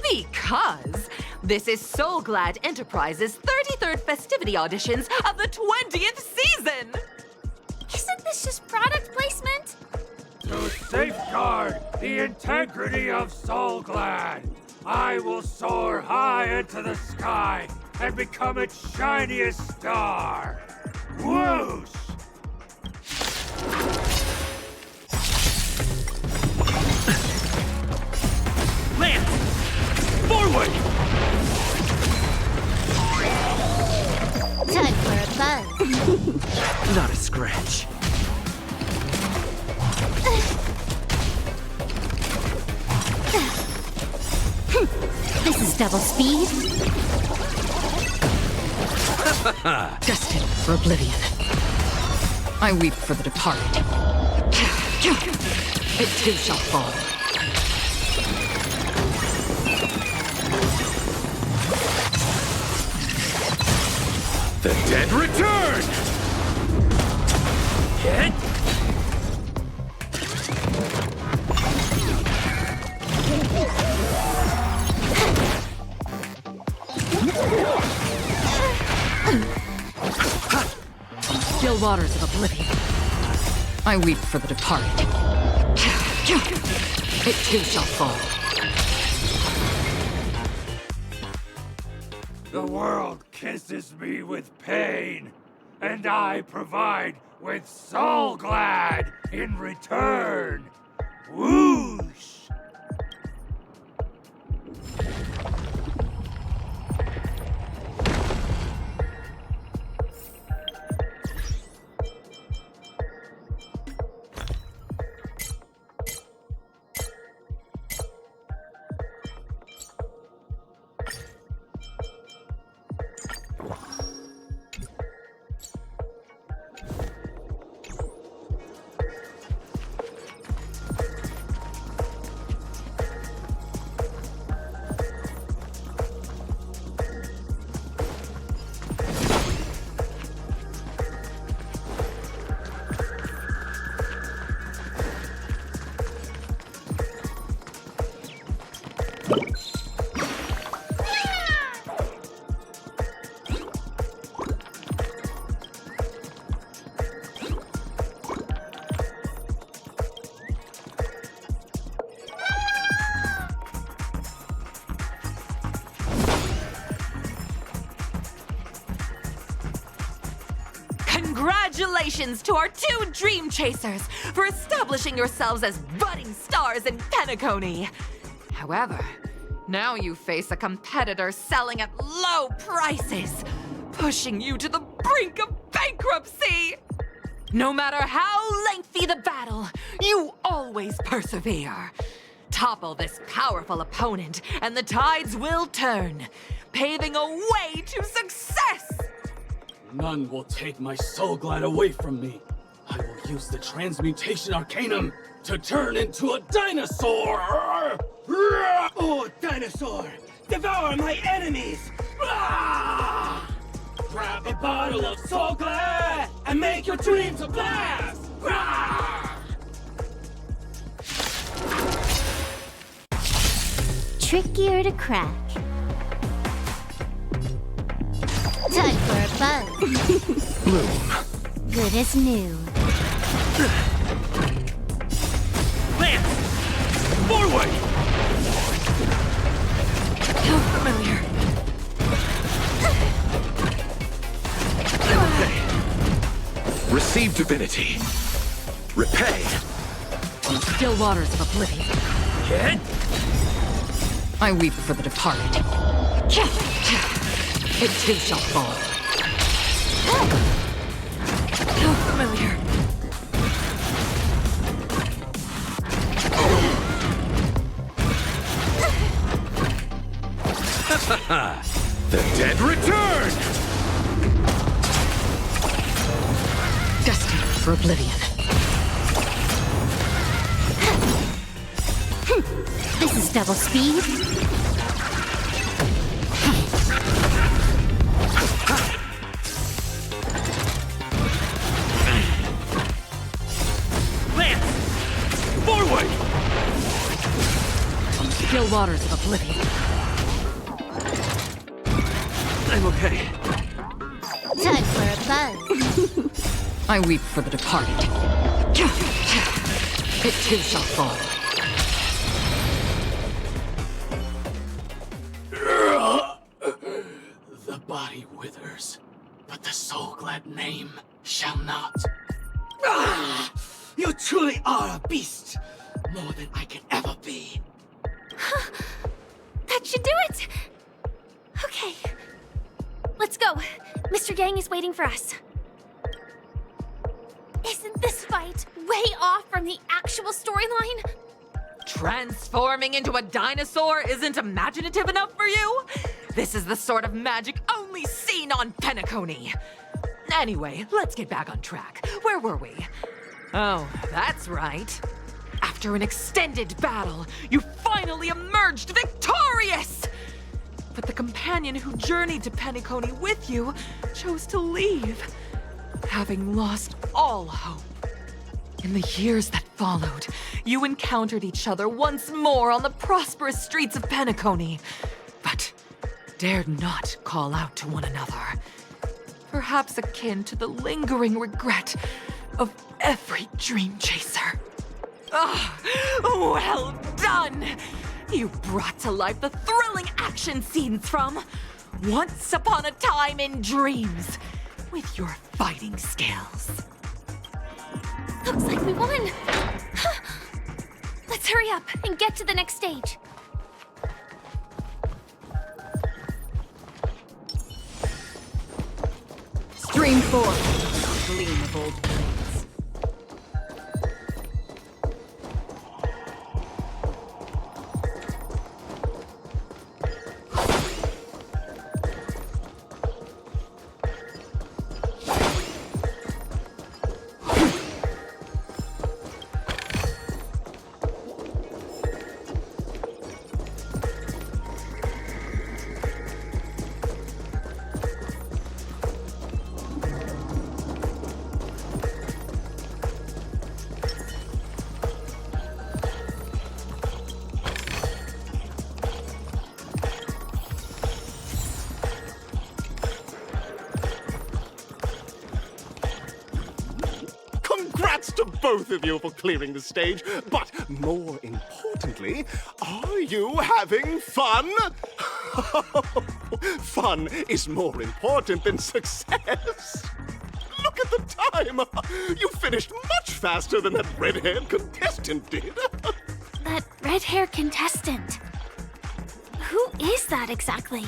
Because this is Soul Glad Enterprises' 33rd festivity auditions of the 20th season! Isn't this just product placement? To safeguard the integrity of Soul Glad, I will soar high into the sky and become its shiniest star. Whoosh! Lance! Forward! Time for a buzz. Not a scratch. This is double speed. Destined for oblivion. I weep for the departed. It too shall fall. The dead return! Hit! Still waters of oblivion. I weep for the departed. It too shall fall. The world kisses me with pain, and I provide with Soul Glad in return. Whoosh! Congratulations to our two Dream Chasers for establishing yourselves as budding stars in Penacony. However, now you face a competitor selling at low prices, pushing you to the brink of bankruptcy. No matter how lengthy the battle, you always persevere. Topple this powerful opponent, and the tides will turn, paving a way to success! None will take my Soul Glad away from me. I will use the Transmutation Arcanum to turn into a dinosaur! Oh, dinosaur! Devour my enemies! Grab a bottle of Soul Glad and make your dreams a blast! trickier to crack. Time for a buzz. Bloom. Good as new. Lance! Forward! How familiar. Receive divinity. Repay. On the still waters of oblivion. Hit! I weep for the departed. It too shall fall. How familiar. The dead return! Destined for oblivion. This is double speed. Lance! Forward! On the still waters of oblivion. I'm okay. Time for a buzz. I weep for the departed. It too shall fall. The body withers, but the soul-glad name shall not. Ah! You truly are a beast! More than I can ever be. That should do it! Okay. Let's go. Mr. Yang is waiting for us. Isn't this fight way off from the actual storyline? Transforming into a dinosaur isn't imaginative enough for you? This is the sort of magic only seen on Penacony. Anyway, let's get back on track. Where were we? Oh, that's right. After an extended battle, you finally emerged victorious! But the companion who journeyed to Penacony with you chose to leave, having lost all hope. In the years that followed, you encountered each other once more on the prosperous streets of Penacony, but dared not call out to one another. Perhaps akin to the lingering regret of every dream chaser. Ah, well done! You brought to life the thrilling action scenes from Once Upon a Time in Dreams with your fighting skills. Looks like we won! Let's hurry up and get to the next stage. Stream 4, gleam of old blades. Congrats to both of you for clearing the stage, but more importantly, are you having fun? Fun is more important than success. Look at the time! You finished much faster than that red-haired contestant did. That red-haired contestant. Who is that exactly?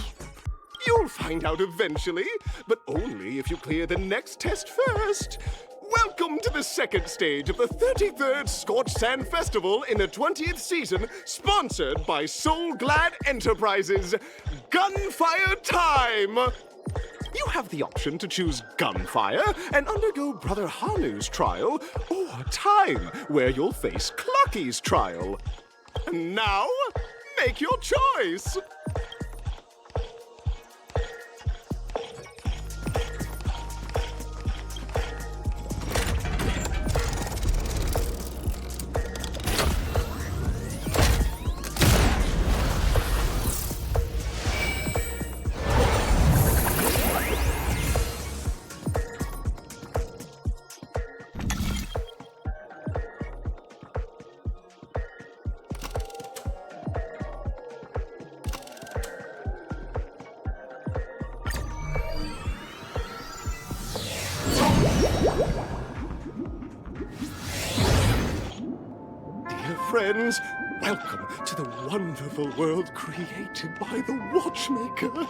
You'll find out eventually, but only if you clear the next test first. Welcome to the second stage of the 33rd Scorched Sand Festival in the 20th season, sponsored by Soul Glad Enterprises. Gunfire time! You have the option to choose gunfire and undergo Brother Hanu's trial, or time, where you'll face Clucky's trial. And now, make your choice! friends. Welcome to the wonderful world created by the Watchmaker.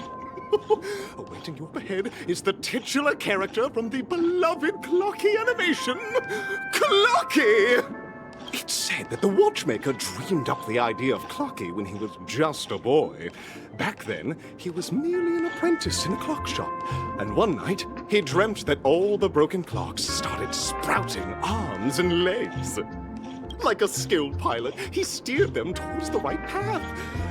Awaiting you up ahead is the titular character from the beloved Clocky animation, Clocky! It's said that the Watchmaker dreamed up the idea of Clocky when he was just a boy. Back then, he was merely an apprentice in a clock shop. And one night, he dreamt that all the broken clocks started sprouting arms and legs. Like a skilled pilot, he steered them towards the right path.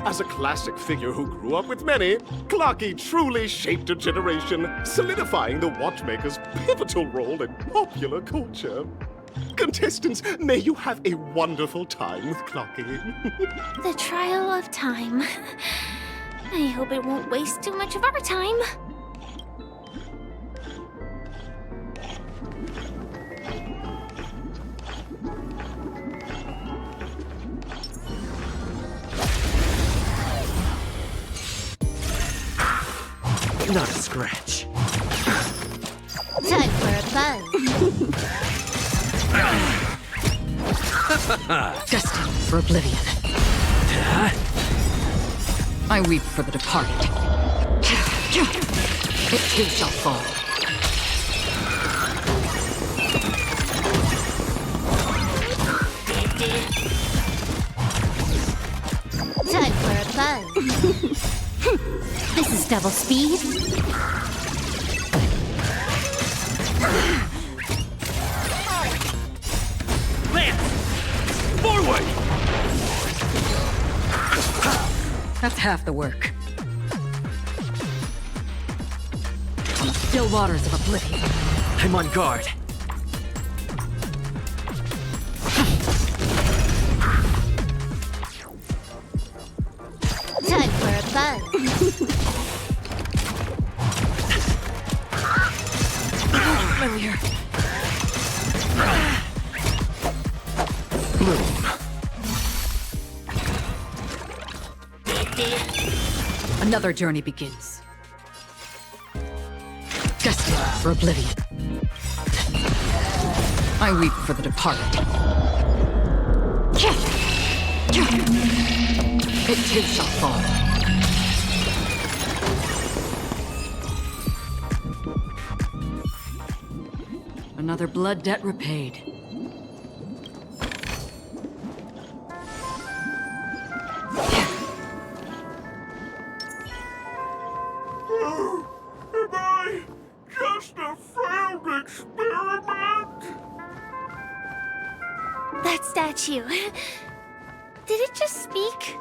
As a classic figure who grew up with many, Clocky truly shaped a generation, solidifying the Watchmaker's pivotal role in popular culture. Contestants, may you have a wonderful time with Clocky. The trial of time. I hope it won't waste too much of our time. Not a scratch. Time for a buzz. Destined for oblivion. I weep for the departed. It too shall fall. Time for a buzz. This is double speed. Forward! That's half the work. On the still waters of oblivion. I'm on guard. Time for a buzz. Familiar. Bloom. Another journey begins. Destined for oblivion. I weep for the departed. It too shall fall. Another blood debt repaid. Am I just a failed experiment? That statue. Did it just speak?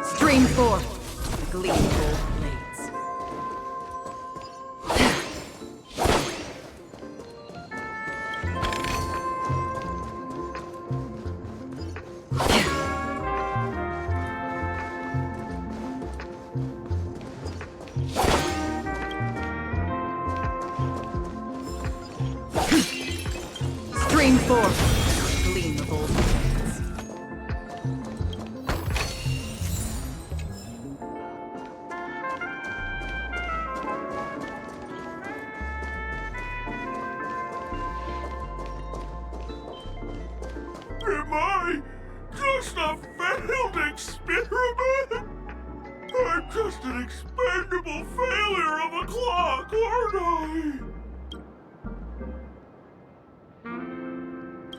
Stream forth, the gleamful blades. Stream forth, gleam of old blades. Am I just a failed experiment? I'm just an expendable failure of a clock, aren't I?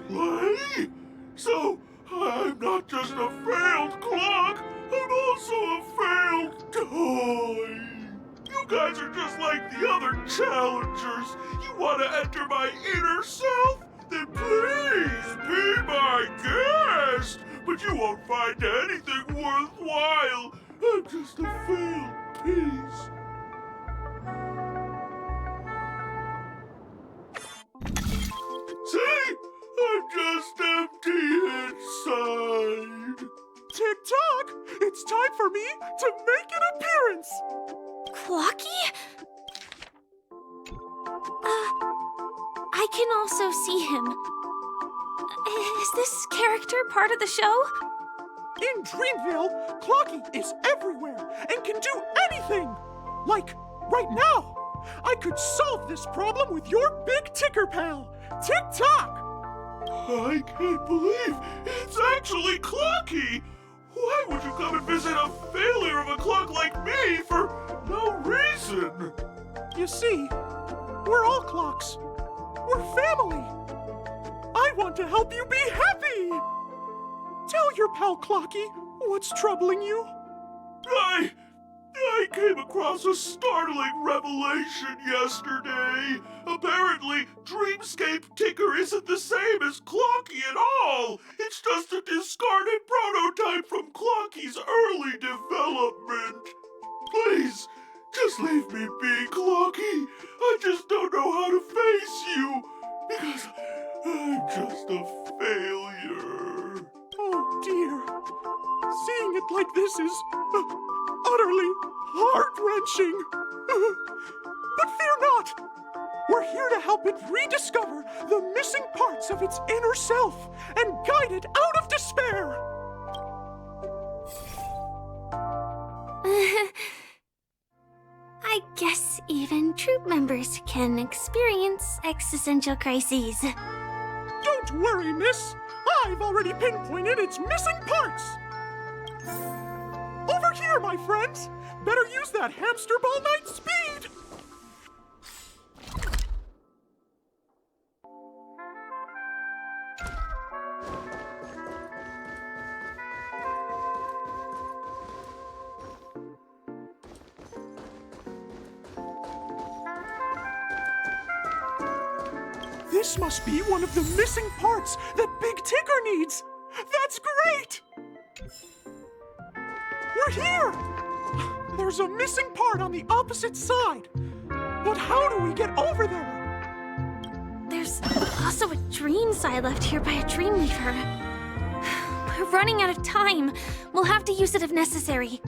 Play? So, I'm not just a failed clock, I'm also a failed toy. You guys are just like the other challengers. You want to enter my inner self? Then please be my guest. But you won't find anything worthwhile. I'm just a failed piece. See? I'm just empty inside. Tick-tock! It's time for me to make an appearance! Clocky? I can also see him. Is this character part of the show? In Dreamville, Clocky is everywhere and can do anything! Like, right now! I could solve this problem with your big ticker pal, Tick-tock! I can't believe it's actually Clocky! Why would you come and visit a failure of a clock like me for no reason? You see, we're all clocks. We're family. I want to help you be happy! Tell your pal Clocky what's troubling you. I came across a startling revelation yesterday. Apparently, Dreamscape Ticker isn't the same as Clocky at all. It's just a discarded prototype from Clocky's early development. Please, just leave me be, Clocky. I just don't know how to face you, because I'm just a failure. Oh dear. Seeing it like this is utterly heart-wrenching. But fear not. We're here to help it rediscover the missing parts of its inner self and guide it out of despair. I guess even troop members can experience existential crises. Don't worry, miss. I've already pinpointed its missing parts. Over here, my friends. Better use that hamster ball night speed. This must be one of the missing parts that Big Ticker needs. That's great! We're here! There's a missing part on the opposite side. But how do we get over there? There's also a dream side left here by a Dreamweaver. We're running out of time. We'll have to use it if necessary.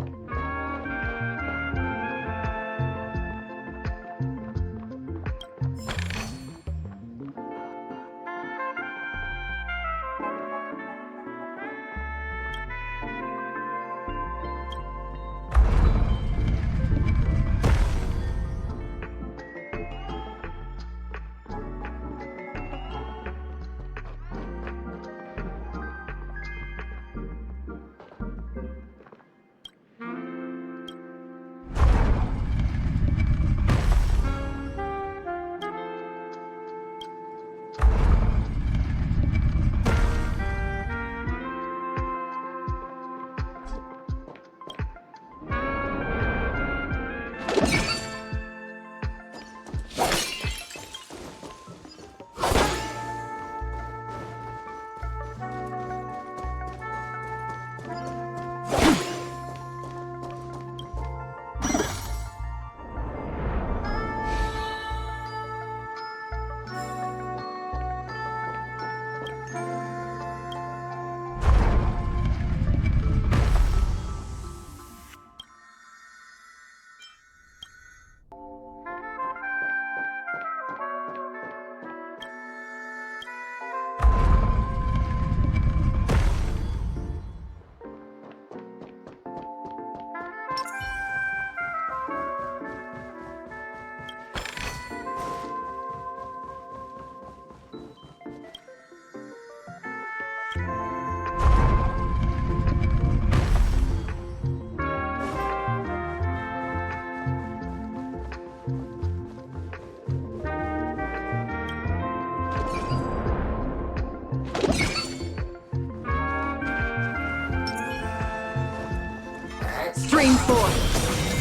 Stream forth,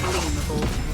gleam of old flames.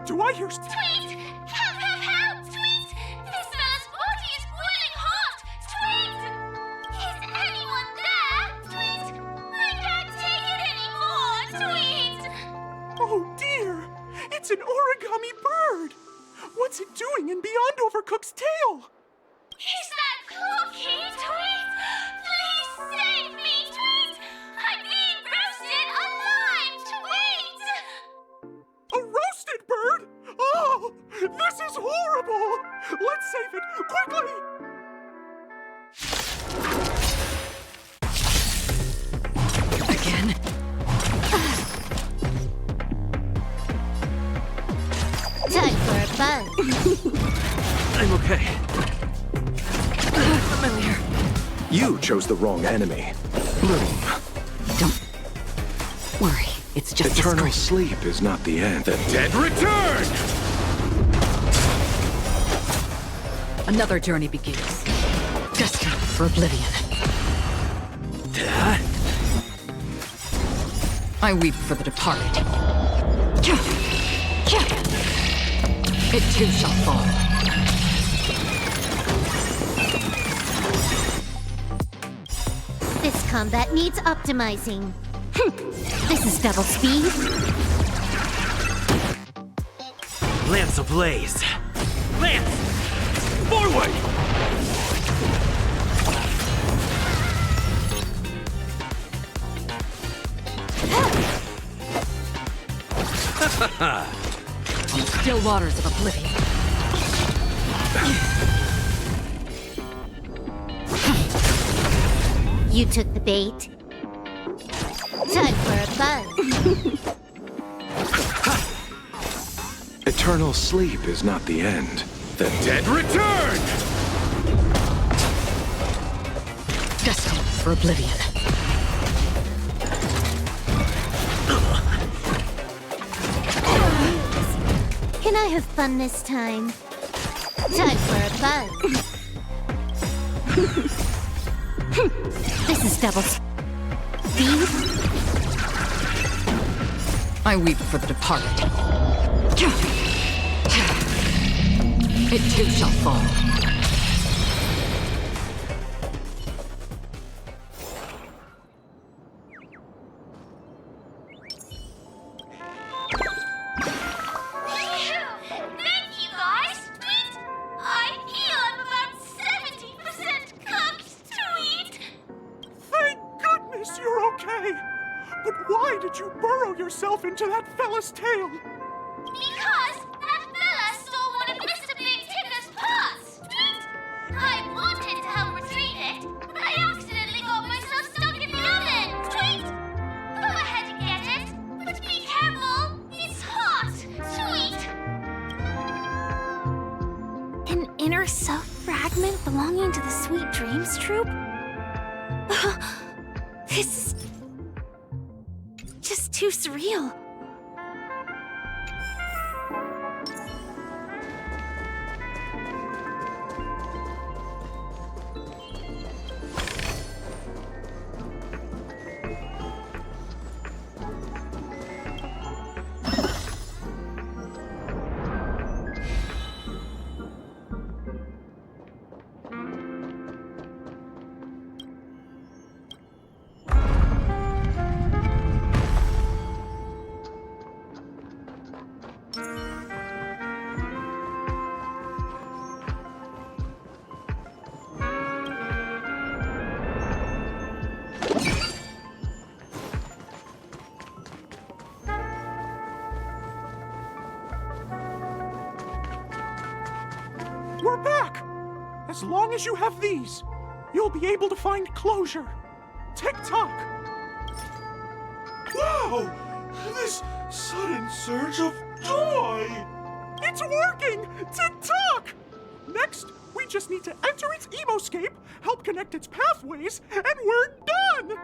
Do I hear Tweet! Help, help, help! Tweet! This fellow's body is boiling hot! Tweet! Is anyone there? Tweet! I can't take it anymore! Tweet! Oh dear! It's an origami bird! What's it doing in Beyond Overcooked's tail? Is that Cookie? Tweet! Please save me! Tweet! I'm being roasted alive! Tweet! A roasted bird? Oh! This is horrible! Let's save it! Quickly! Again? Time for a buzz. I'm okay. Familiar. You chose the wrong enemy. Bloom. Don't worry. It's just Eternal a sleep is not the end. The Dead return! Another journey begins. Destined for oblivion. I weep for the departed. It too shall fall. This combat needs optimizing. This is double speed. Lance ablaze! Lance! Forward! On still waters of oblivion. You took the bait. Time for a buzz. Eternal sleep is not the end. The Dead return! Destined for oblivion. can I have fun this time? Time for a buzz. This is double speed. I weep for the departed. It too shall fall. Thank you, guys. Tweet. I heal. I'm about 70% cooked. Tweet. Thank goodness you're okay! But why did you burrow yourself into that fella's tail? Because that fella stole one of Mr. Big Ticker's pots. Tweet. I wanted to help retrieve it, but I accidentally got myself stuck in the oven. Tweet. Go ahead and get it, but be careful. It's hot. Tweet. An inner self fragment belonging to the Sweet Dreams troupe? This is just too surreal. We're back! As long as you have these, you'll be able to find closure. Tick-tock! Wow! This sudden surge of joy! It's working! Tick-tock! Next, we just need to enter its emoscape, help connect its pathways, and we're done!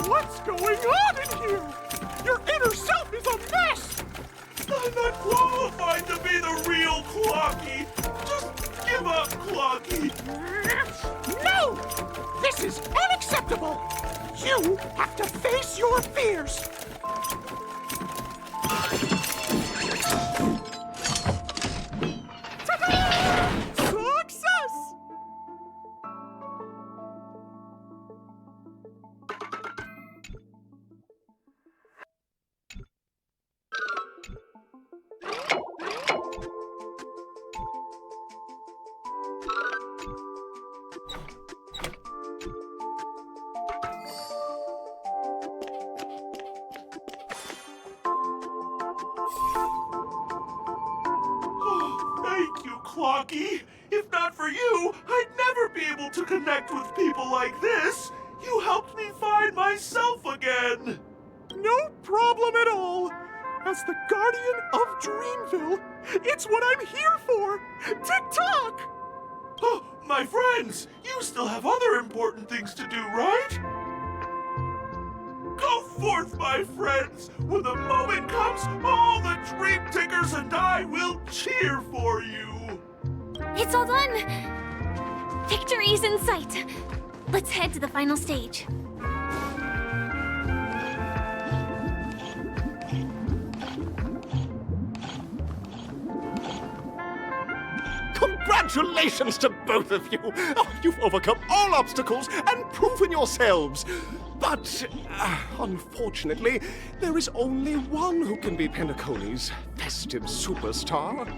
What's going on in here? Your inner self is a mess! I'm not qualified to be the real Clocky! Just give up, Clocky! No! This is unacceptable! You have to face your fears! Success! Thank you, Clocky. If not for you, I'd never be able to connect with people like this. You helped me find myself again. No problem at all. As the guardian of Dreamville, it's what I'm here for. Tick-tock! Oh, my friends, you still have other important things to do, right? Go forth, my friends! When the moment comes, all the Dream Tickers and I will cheer for you! It's all done! Victory's in sight! Let's head to the final stage. Congratulations to both of you! Oh, you've overcome all obstacles and proven yourselves! But, unfortunately, there is only one who can be Penacony's festive superstar.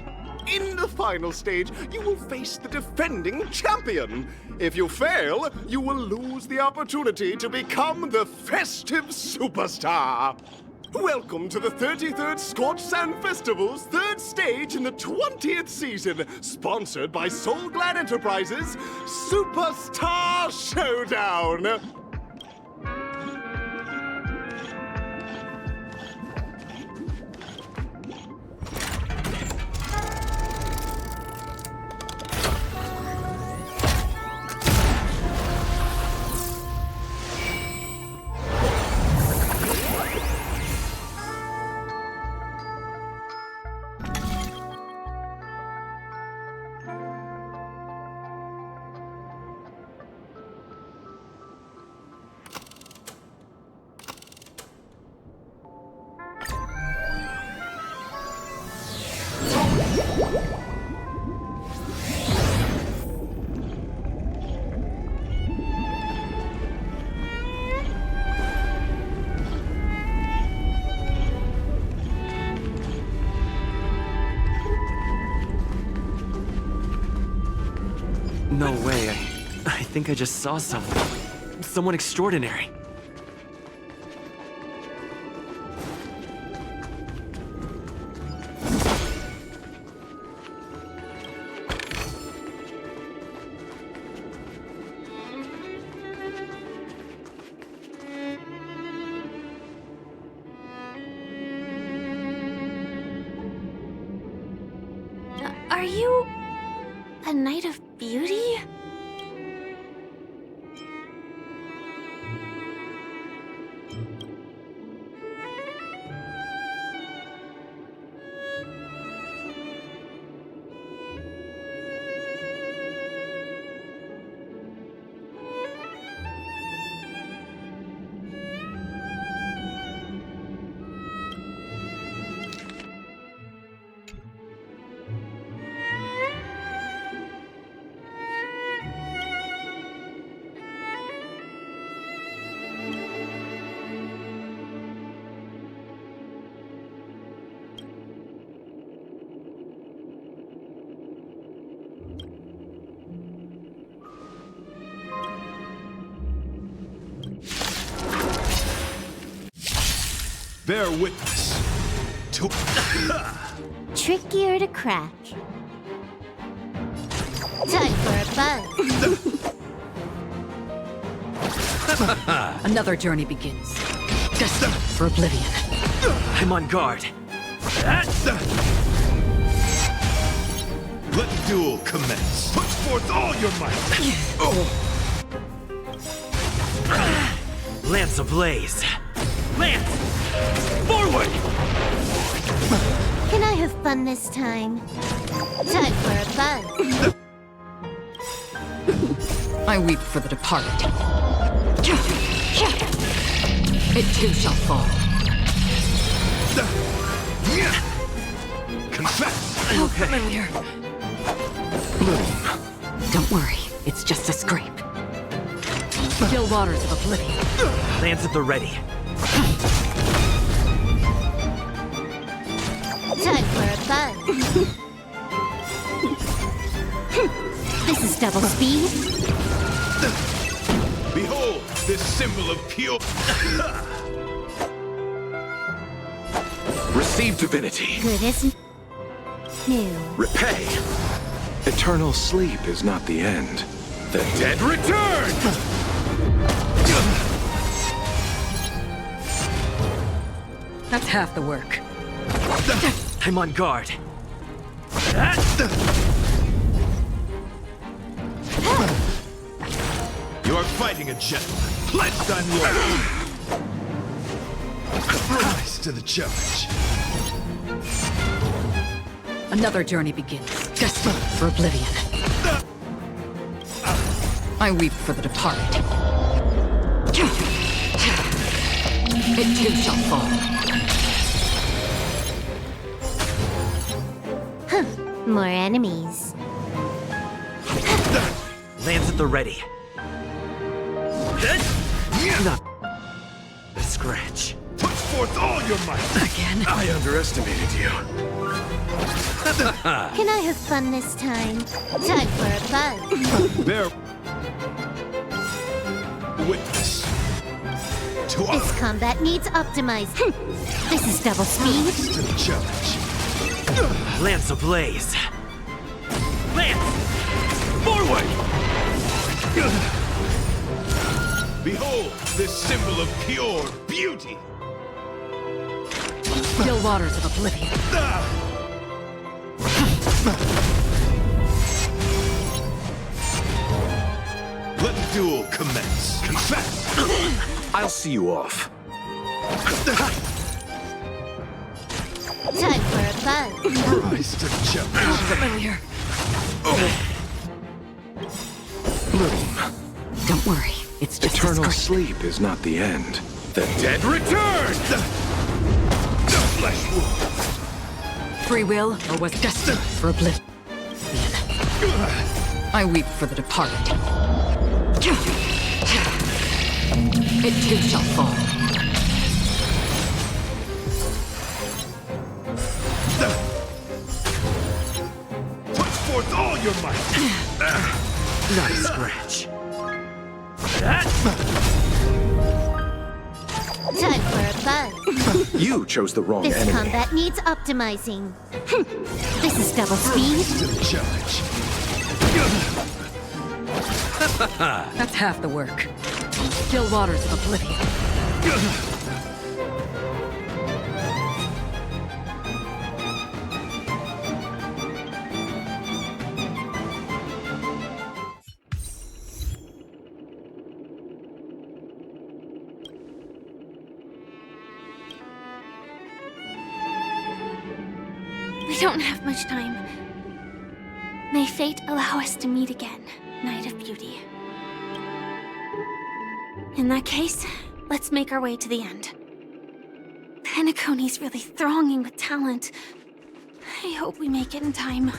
In the final stage, you will face the defending champion. If you fail, you will lose the opportunity to become the festive superstar. Welcome to the 33rd Scorch Sand Festival's third stage in the 20th season, sponsored by Soul Glad Enterprises, Superstar Showdown. No way. I think I just saw someone. Someone extraordinary. Are you a knight of beauty? Bear witness to... Trickier to crack. Time for a buzz. Another journey begins. Destined for oblivion. I'm on guard. Let the duel commence. Put forth all your might. Lance ablaze. Lance! Forward! Can I have fun this time? Time for a buzz. I weep for the departed. It too shall fall. Confess! How familiar. Don't worry, it's just a scrape. Still waters of oblivion. Lance at the ready. Time for a buzz. This is double speed. Behold, this symbol of pure... Receive divinity. Good as new. Repay. Eternal sleep is not the end. The dead Return! That's half the work. I'm on guard. You are fighting a gentleman. Pledged on loyalty. Rise to the challenge. Another journey begins. Destined for oblivion. I weep for the departed. It too shall fall. More enemies. Lands at the ready. Not a scratch. Put forth all your might. Again? I underestimated you. Can I have fun this time? Time for a buzz. Bear witness to This combat needs optimized. This is double speed. to the challenge. Lance ablaze. Lance! Forward! Behold this symbol of pure beauty. Still waters of oblivion. Let the duel commence. Confess. I'll see you off. Time for a buzz. Rise to the challenge. Familiar. Bloom, Don't worry. It's just eternal a script. sleep is not the end. The dead Return! The flesh wound. Free will, or was destined for oblivion. I weep for the departed. It too shall fall. Put forth all your might. Not a scratch. Time for a buzz. You chose the wrong This enemy. combat needs optimizing. This is double speed. To the challenge. That's half the work. Still waters of oblivion. We don't have much time. May fate allow us to meet again, Night of Beauty. In that case, let's make our way to the end. Penacony's really thronging with talent. I hope we make it in time.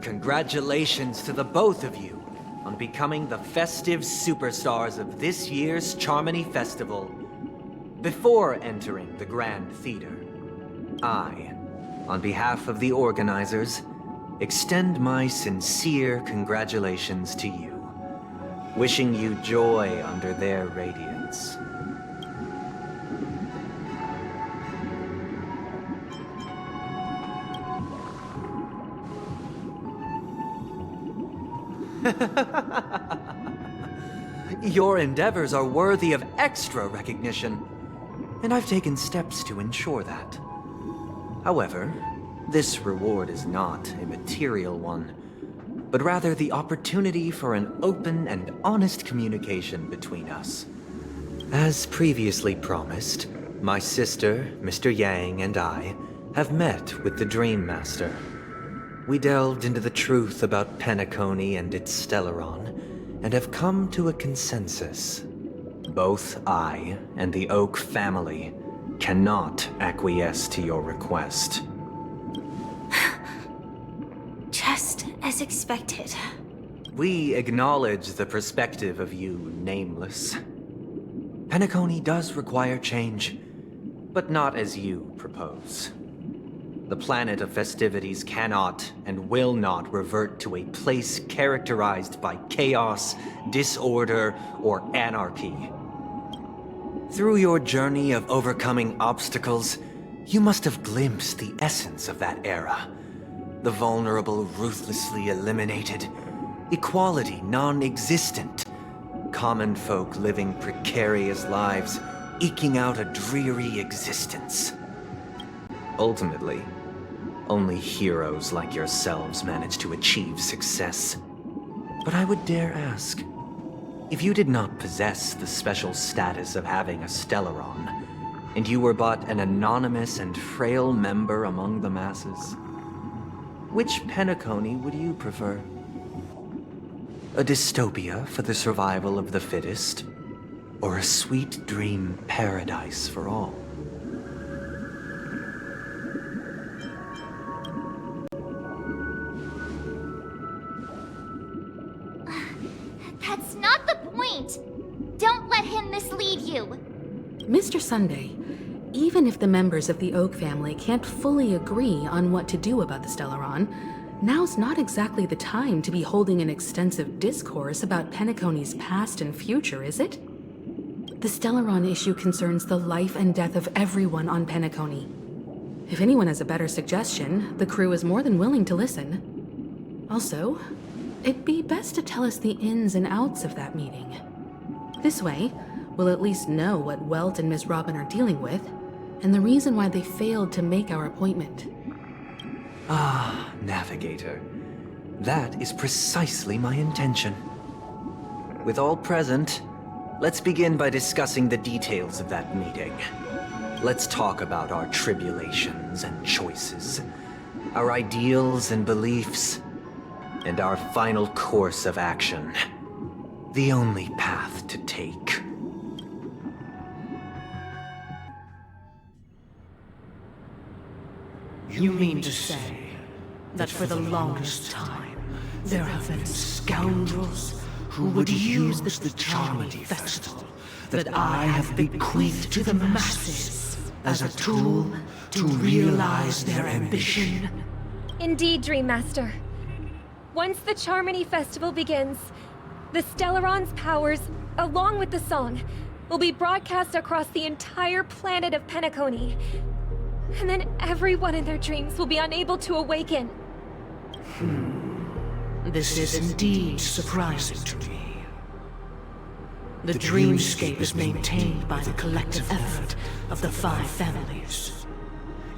congratulations to the both of you on becoming the festive superstars of this year's Charmony Festival. Before entering the Grand Theater, I, on behalf of the organizers, extend my sincere congratulations to you, wishing you joy under their radiance. Your endeavors are worthy of extra recognition, and I've taken steps to ensure that. However, this reward is not a material one, but rather the opportunity for an open and honest communication between us. As previously promised, my sister, Mr. Yang, and I have met with the Dream Master. We delved into the truth about Penacony and its Stellaron, and have come to a consensus. Both I and the Oak family cannot acquiesce to your request. Just as expected. We acknowledge the perspective of you, Nameless. Penacony does require change, but not as you propose. The planet of festivities cannot and will not revert to a place characterized by chaos, disorder, or anarchy. Through your journey of overcoming obstacles, you must have glimpsed the essence of that era. The vulnerable ruthlessly eliminated, equality non-existent, common folk living precarious lives, eking out a dreary existence. Ultimately, only heroes like yourselves manage to achieve success. But I would dare ask, if you did not possess the special status of having a Stellaron, and you were but an anonymous and frail member among the masses, which Penacony would you prefer? A dystopia for the survival of the fittest, or a sweet dream paradise for all? That's not the point! Don't let him mislead you! Mr. Sunday, even if the members of the Oak family can't fully agree on what to do about the Stellaron, now's not exactly the time to be holding an extensive discourse about Penacony's past and future, is it? The Stellaron issue concerns the life and death of everyone on Penacony. If anyone has a better suggestion, the crew is more than willing to listen. Also, it'd be best to tell us the ins and outs of that meeting. This way, we'll at least know what Welt and Miss Robin are dealing with, and the reason why they failed to make our appointment. Ah, Navigator. That is precisely my intention. With all present, let's begin by discussing the details of that meeting. Let's talk about our tribulations and choices, our ideals and beliefs, and our final course of action. The only path to take. You mean to say that for the longest time, there have been scoundrels who would use the Charmony Festival that I have bequeathed to the masses as a tool to realize their ambition? Indeed, Dream Master. Once the Charmony Festival begins, the Stellaron's powers, along with the song, will be broadcast across the entire planet of Penacony. And then everyone in their dreams will be unable to awaken. This is indeed surprising to me. The dreamscape is maintained by the collective effort of the 5 families.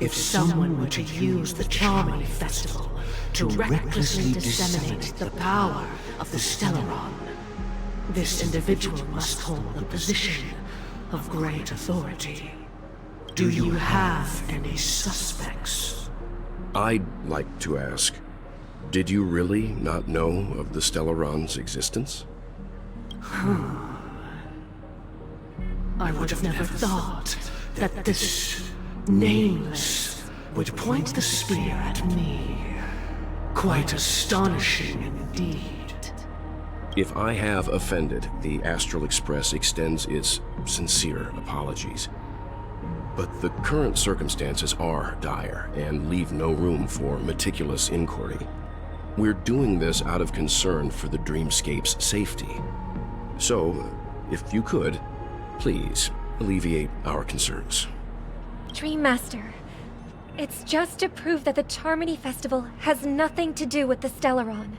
If someone were to use the Charmony Festival to recklessly disseminate the power of the Stellaron, this individual must hold a position of great authority. Do you have any suspects? I'd like to ask, did you really not know of the Stellaron's existence? I would have never thought that this Nameless would point the spear at me. Quite astonishing indeed. If I have offended, the Astral Express extends its sincere apologies. But the current circumstances are dire and leave no room for meticulous inquiry. We're doing this out of concern for the Dreamscape's safety. So, if you could, please alleviate our concerns. Dream Master, it's just to prove that the Charmony Festival has nothing to do with the Stellaron.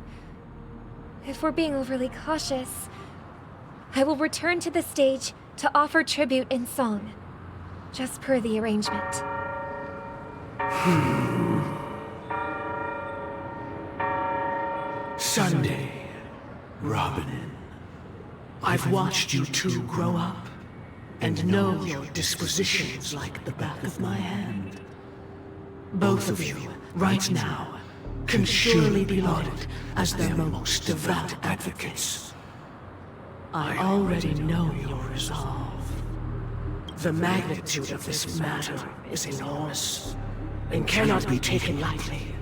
If we're being overly cautious, I will return to the stage to offer tribute in song, just per the arrangement. Sunday, Robin. I've watched you two grow up, and know your dispositions like the back of my hand. Both of you, right now, can surely be lauded as their most devout advocates. I already know your resolve. The magnitude of this matter is enormous, and cannot be taken lightly.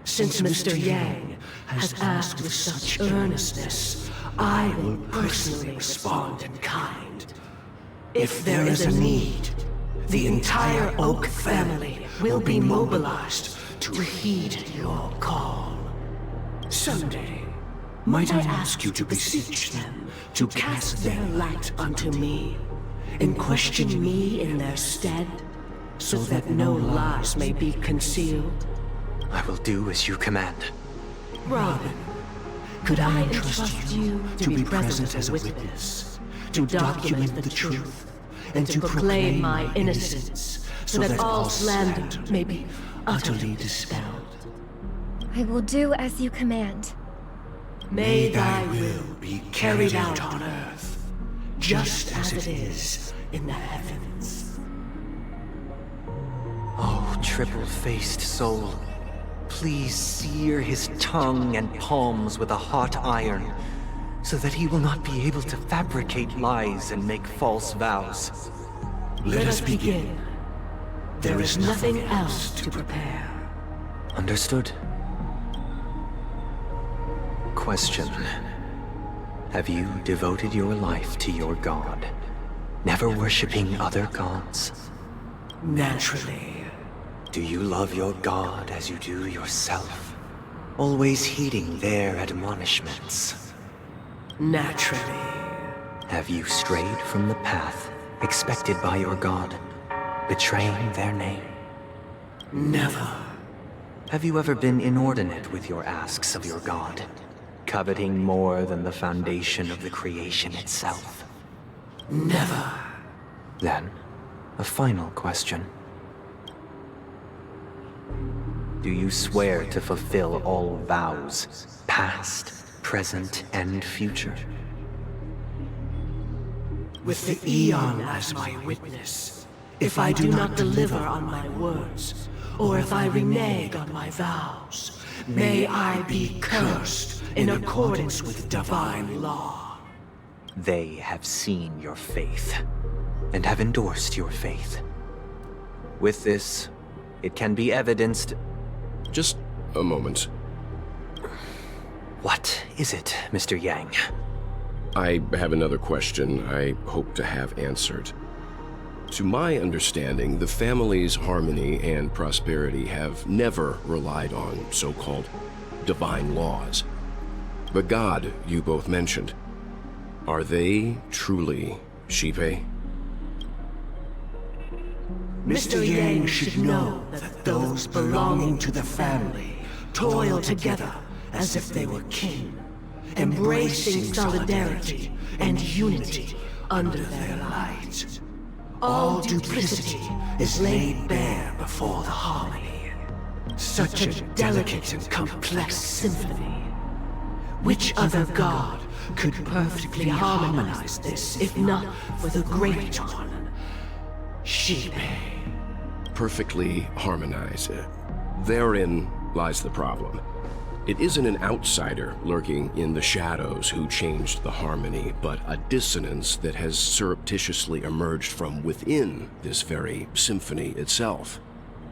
Since Mr. Yang has asked with such earnestness, I will personally respond in kind. If there is a need, the entire Oak family will be mobilized to heed your call. Someday, might I ask you to beseech them to cast their light unto me, and question me in their stead, so that no lies may be concealed? I will do as you command. Robin, could I entrust you to be present as a witness, to document the truth, and to proclaim my innocence, so that all slander may be utterly dispelled? I will do as you command. May thy will be carried out on earth, just as it is in the heavens. Oh, triple-faced soul, please sear his tongue and palms with a hot iron, so that he will not be able to fabricate lies and make false vows. Let us begin. There is nothing else to prepare. Understood. Question. Have you devoted your life to your god, never worshipping other gods? Naturally. Do you love your god as you do yourself, always heeding their admonishments? Naturally. Have you strayed from the path expected by your god, betraying their name? Never. Have you ever been inordinate with your asks of your god, coveting more than the foundation of the creation itself? Never. Then, a final question. Do you swear to fulfill all vows, past, present, and future? With the Eon as my witness, if I do not deliver on my words, or if I renege on my vows, may I be cursed in accordance with divine law. They have seen your faith, and have endorsed your faith. With this, it can be evidenced... Just a moment. What is it, Mr. Yang? I have another question I hope to have answered. To my understanding, the family's harmony and prosperity have never relied on so-called divine laws. The god you both mentioned, are they truly Xipe? Mr. Yang should know that those belonging to the family toil together as if they were kin, embracing solidarity and unity under their light. All duplicity is laid bare before the harmony. Such a delicate and complex symphony. Which other god could perfectly harmonize this, if not for the great one, Xipe? Perfectly harmonize. Therein lies the problem. It isn't an outsider lurking in the shadows who changed the harmony, but a dissonance that has surreptitiously emerged from within this very symphony itself.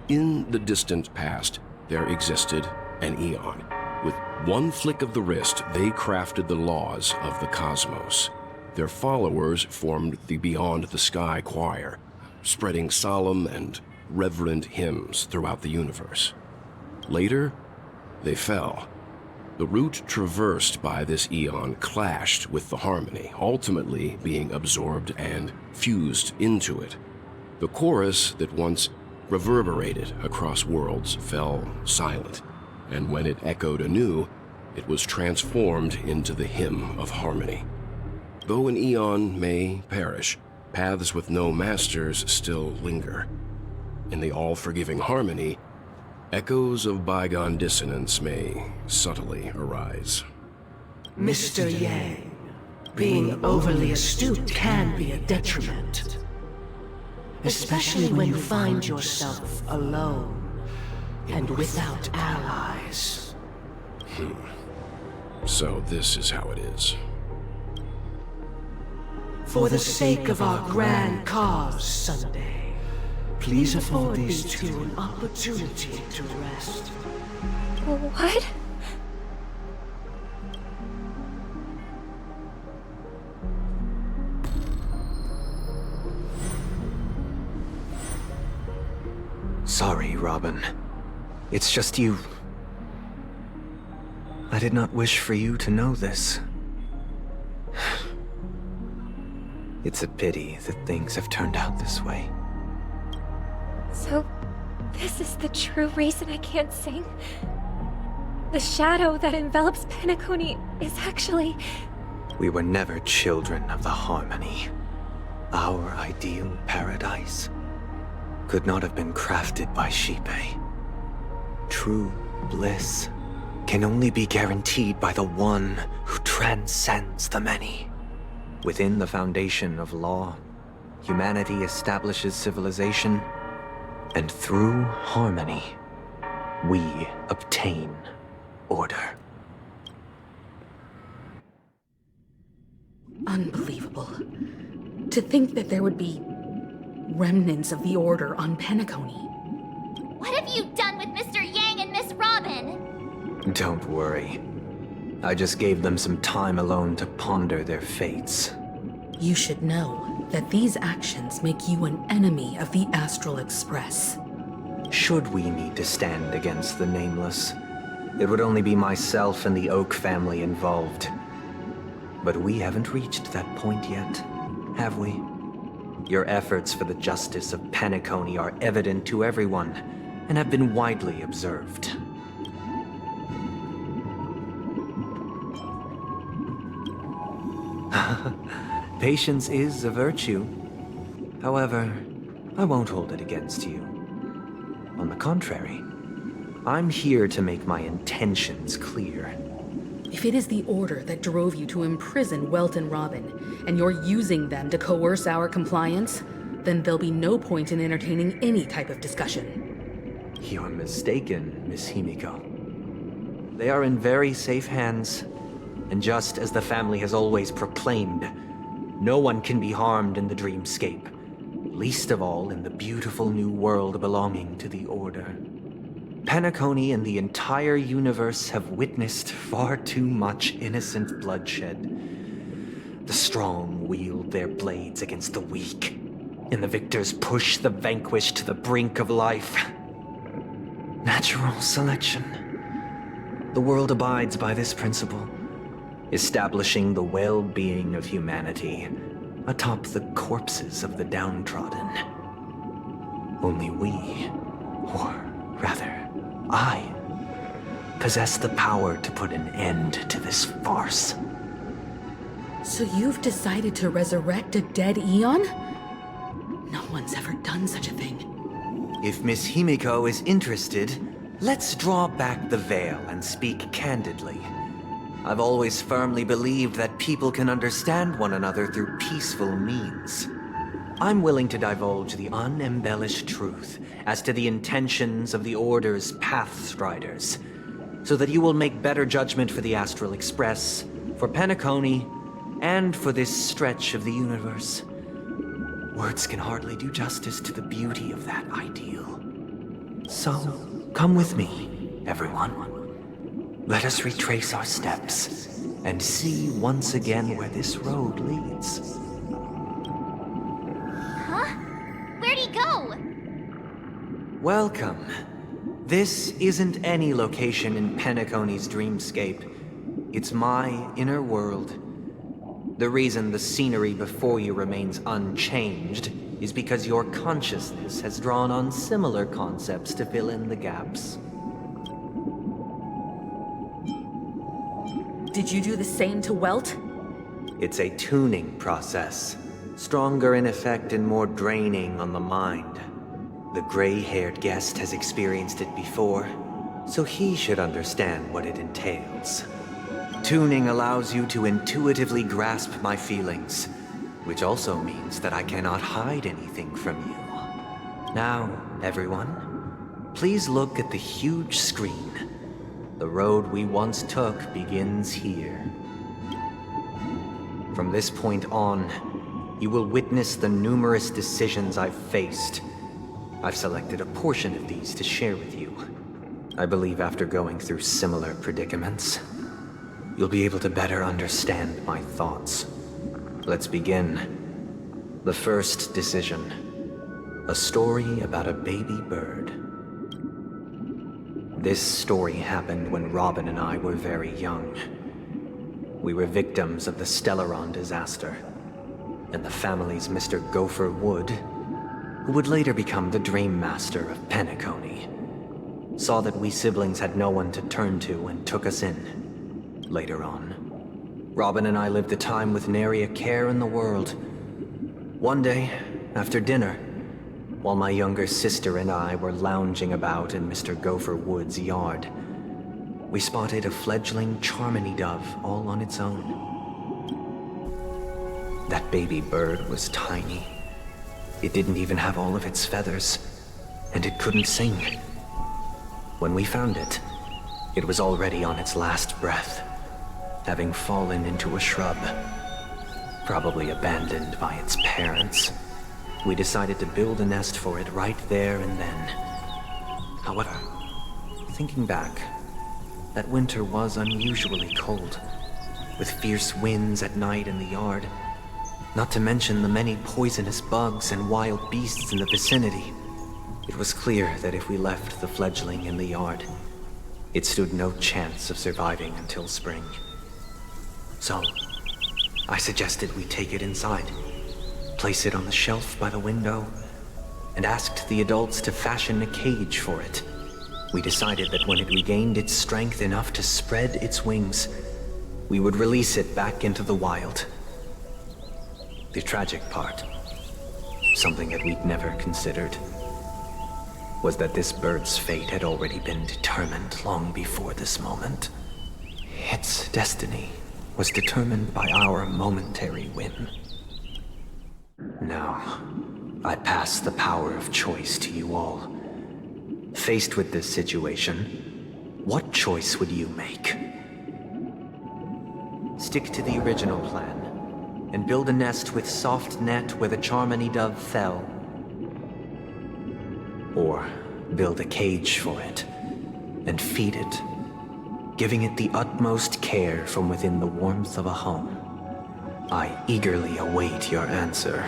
In the distant past, there existed an eon. With one flick of the wrist, they crafted the laws of the cosmos. Their followers formed the Beyond the Sky Choir, spreading solemn and reverent hymns throughout the universe. Later, they fell. The route traversed by this eon clashed with the harmony, ultimately being absorbed and fused into it. The chorus that once reverberated across worlds fell silent, and when it echoed anew, it was transformed into the hymn of harmony. Though an eon may perish, paths with no masters still linger. In the all-forgiving harmony, echoes of bygone dissonance may subtly arise. Mr. Yang, being overly astute can be a detriment. Especially when you find yourself alone and without allies. So this is how it is. For the sake of our grand cause, Sunday, please afford these two an opportunity to rest. What? Sorry, Robin. It's just you. I did not wish for you to know this. It's a pity that things have turned out this way. So, this is the true reason I can't sing? The shadow that envelops Penacony is actually... We were never children of the harmony. Our ideal paradise could not have been crafted by Xipe. True bliss can only be guaranteed by the one who transcends the many. Within the foundation of law, humanity establishes civilization, and through harmony, we obtain order. Unbelievable. To think that there would be remnants of the Order on Penacony. What have you done with Mr. Yang and Miss Robin? Don't worry. I just gave them some time alone to ponder their fates. You should know that these actions make you an enemy of the Astral Express. Should we need to stand against the Nameless, it would only be myself and the Oak family involved. But we haven't reached that point yet, have we? Your efforts for the justice of Penacony are evident to everyone, and have been widely observed. Patience is a virtue. However, I won't hold it against you. On the contrary, I'm here to make my intentions clear. If it is the Order that drove you to imprison Welt and Robin, and you're using them to coerce our compliance, then there'll be no point in entertaining any type of discussion. You're mistaken, Miss Himiko. They are in very safe hands, and just as the family has always proclaimed, no one can be harmed in the dreamscape, least of all in the beautiful new world belonging to the Order. Penacony and the entire universe have witnessed far too much innocent bloodshed. The strong wield their blades against the weak, and the victors push the vanquished to the brink of life. Natural selection. The world abides by this principle, establishing the well-being of humanity atop the corpses of the downtrodden. Only we, or rather, I, possess the power to put an end to this farce. So you've decided to resurrect a dead Eon? No one's ever done such a thing. If Miss Himiko is interested, let's draw back the veil and speak candidly. I've always firmly believed that people can understand one another through peaceful means. I'm willing to divulge the unembellished truth as to the intentions of the Order's Pathstriders, so that you will make better judgment for the Astral Express, for Penacony, and for this stretch of the universe. Words can hardly do justice to the beauty of that ideal. So, come with me, everyone. Let us retrace our steps and see once again where this road leads. Huh? Where'd he go? Welcome. This isn't any location in Penacony's dreamscape. It's my inner world. The reason the scenery before you remains unchanged is because your consciousness has drawn on similar concepts to fill in the gaps. Did you do the same to Welt? It's a tuning process, stronger in effect and more draining on the mind. The gray-haired guest has experienced it before, so he should understand what it entails. Tuning allows you to intuitively grasp my feelings, which also means that I cannot hide anything from you. Now, everyone, please look at the huge screen. The road we once took begins here. From this point on, you will witness the numerous decisions I've faced. I've selected a portion of these to share with you. I believe after going through similar predicaments, you'll be able to better understand my thoughts. Let's begin. The first decision. A story about a baby bird. This story happened when Robin and I were very young. We were victims of the Stellaron disaster, and the family's Mr. Gopher Wood, who would later become the Dream Master of Penacony, saw that we siblings had no one to turn to and took us in. Later on, Robin and I lived a time with nary a care in the world. One day, after dinner, while my younger sister and I were lounging about in Mr. Gopher Wood's yard, we spotted a fledgling Charmony dove all on its own. That baby bird was tiny. It didn't even have all of its feathers, and it couldn't sing. When we found it, it was already on its last breath, having fallen into a shrub, probably abandoned by its parents. We decided to build a nest for it right there and then. However, thinking back, that winter was unusually cold, with fierce winds at night in the yard, not to mention the many poisonous bugs and wild beasts in the vicinity. It was clear that if we left the fledgling in the yard, it stood no chance of surviving until spring. So, I suggested we take it inside, place it on the shelf by the window, and asked the adults to fashion a cage for it. We decided that when it regained its strength enough to spread its wings, we would release it back into the wild. The tragic part, something that we'd never considered, was that this bird's fate had already been determined long before this moment. Its destiny was determined by our momentary whim. Now, I pass the power of choice to you all. Faced with this situation, what choice would you make? Stick to the original plan, and build a nest with soft net where the Charmony dove fell. Or build a cage for it, and feed it, giving it the utmost care from within the warmth of a home. I eagerly await your answer.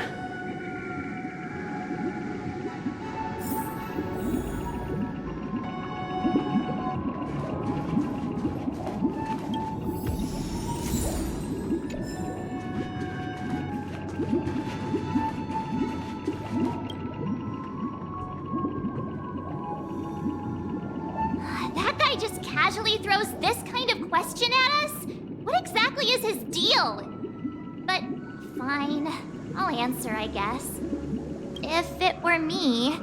That guy just casually throws this kind of question at us? What exactly is his deal? But fine, I'll answer, I guess. If it were me,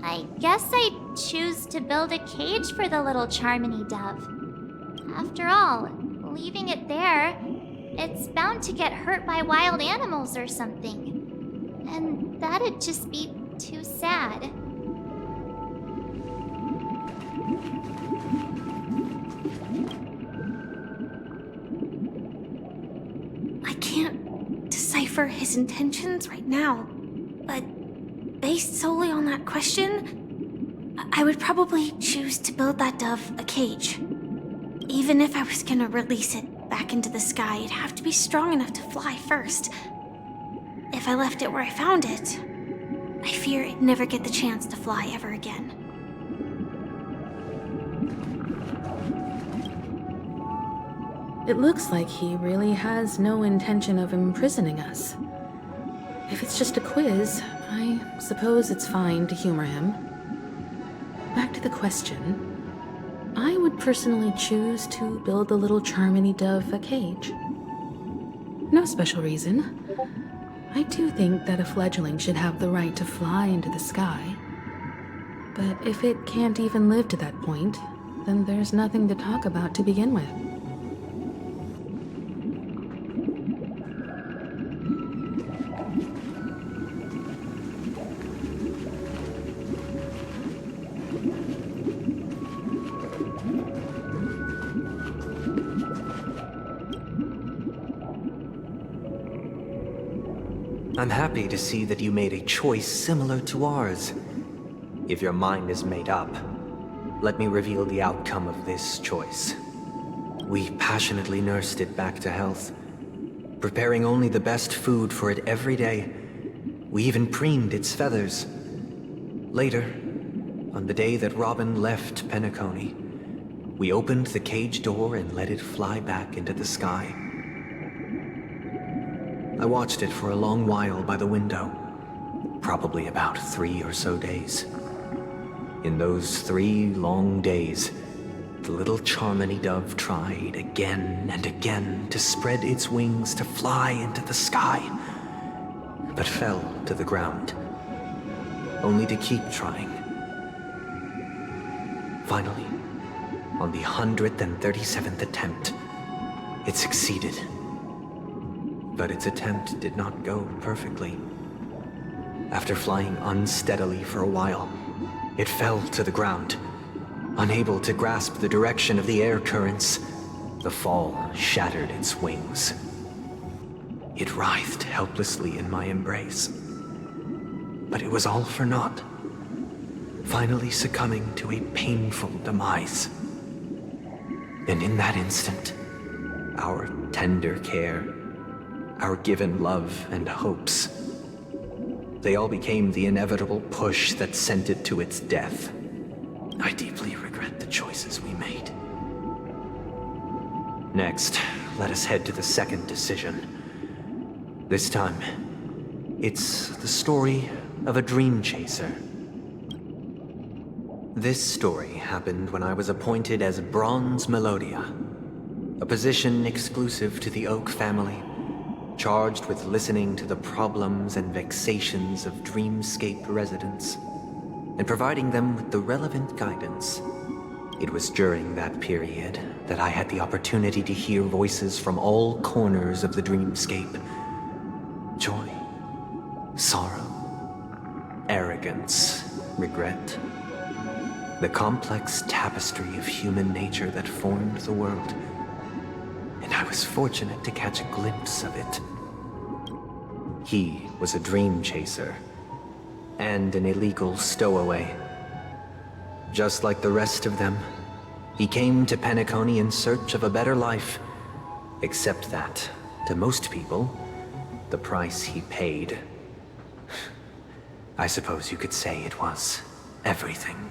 I guess I'd choose to build a cage for the little Charmony dove. After all, leaving it there, it's bound to get hurt by wild animals or something. And that'd just be too sad. I can't decipher his intentions right now, but based solely on that question, I would probably choose to build that dove a cage. Even if I was gonna release it back into the sky, it'd have to be strong enough to fly first. If I left it where I found it, I fear it'd never get the chance to fly ever again. It looks like he really has no intention of imprisoning us. If it's just a quiz, I suppose it's fine to humor him. Back to the question. I would personally choose to build the little Charmony dove a cage. No special reason. I do think that a fledgling should have the right to fly into the sky. But if it can't even live to that point, then there's nothing to talk about to begin with. I'm happy to see that you made a choice similar to ours. If your mind is made up, let me reveal the outcome of this choice. We passionately nursed it back to health, preparing only the best food for it every day. We even preened its feathers. Later, on the day that Robin left Penacony, we opened the cage door and let it fly back into the sky. I watched it for a long while by the window, probably about 3 or so days. In those 3 long days, the little Charmony dove tried again and again to spread its wings to fly into the sky, but fell to the ground, only to keep trying. Finally, on the 137th attempt, it succeeded. But its attempt did not go perfectly. After flying unsteadily for a while, it fell to the ground. Unable to grasp the direction of the air currents, the fall shattered its wings. It writhed helplessly in my embrace. But it was all for naught, finally succumbing to a painful demise. And in that instant, our tender care, our given love and hopes, they all became the inevitable push that sent it to its death. I deeply regret the choices we made. Next, let us head to the second decision. This time, it's the story of a dream chaser. This story happened when I was appointed as Bronze Melodia, a position exclusive to the Oak family, charged with listening to the problems and vexations of Dreamscape residents, and providing them with the relevant guidance. It was during that period that I had the opportunity to hear voices from all corners of the Dreamscape. Joy, sorrow, arrogance, regret. The complex tapestry of human nature that formed the world. And I was fortunate to catch a glimpse of it. He was a dream chaser, and an illegal stowaway. Just like the rest of them, he came to Penacony in search of a better life, except that, to most people, the price he paid, I suppose you could say it was everything.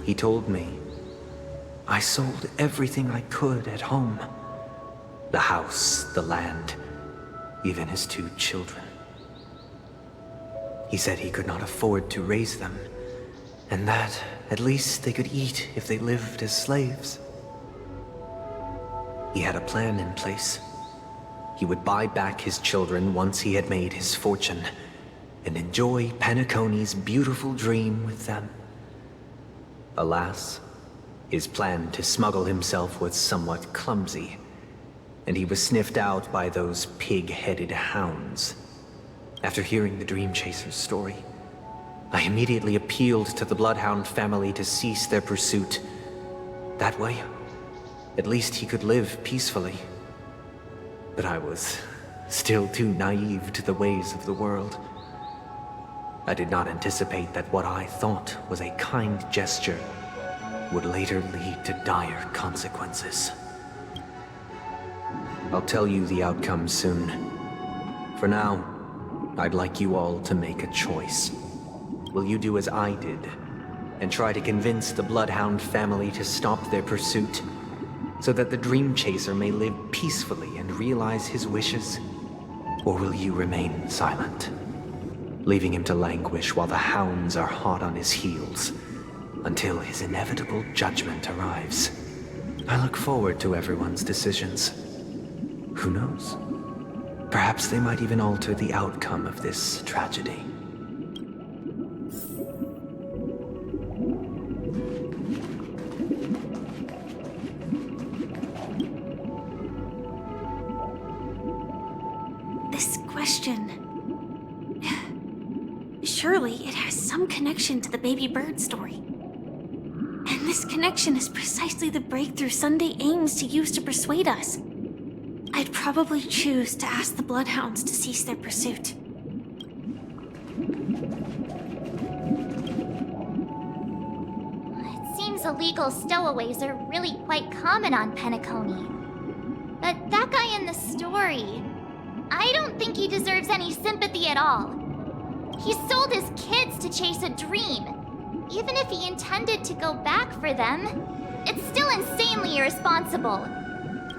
He told me, I sold everything I could at home. The house, the land, even his 2 children. He said he could not afford to raise them, and that at least they could eat if they lived as slaves. He had a plan in place. He would buy back his children once he had made his fortune, and enjoy Penacony's beautiful dream with them. Alas, his plan to smuggle himself was somewhat clumsy, and he was sniffed out by those pig-headed hounds. After hearing the Dream Chaser's story, I immediately appealed to the Bloodhound family to cease their pursuit. That way, at least he could live peacefully. But I was still too naive to the ways of the world. I did not anticipate that what I thought was a kind gesture would later lead to dire consequences. I'll tell you the outcome soon. For now, I'd like you all to make a choice. Will you do as I did, and try to convince the Bloodhound family to stop their pursuit, so that the Dream Chaser may live peacefully and realize his wishes? Or will you remain silent, leaving him to languish while the hounds are hot on his heels, until his inevitable judgment arrives? I look forward to everyone's decisions. Who knows? Perhaps they might even alter the outcome of this tragedy. This question... Surely it has some connection to the baby bird story. And this connection is precisely the breakthrough Sunday aims to use to persuade us. I'd probably choose to ask the Bloodhounds to cease their pursuit. It seems illegal stowaways are really quite common on Penacony. But that guy in the story, I don't think he deserves any sympathy at all. He sold his kids to chase a dream. Even if he intended to go back for them, it's still insanely irresponsible.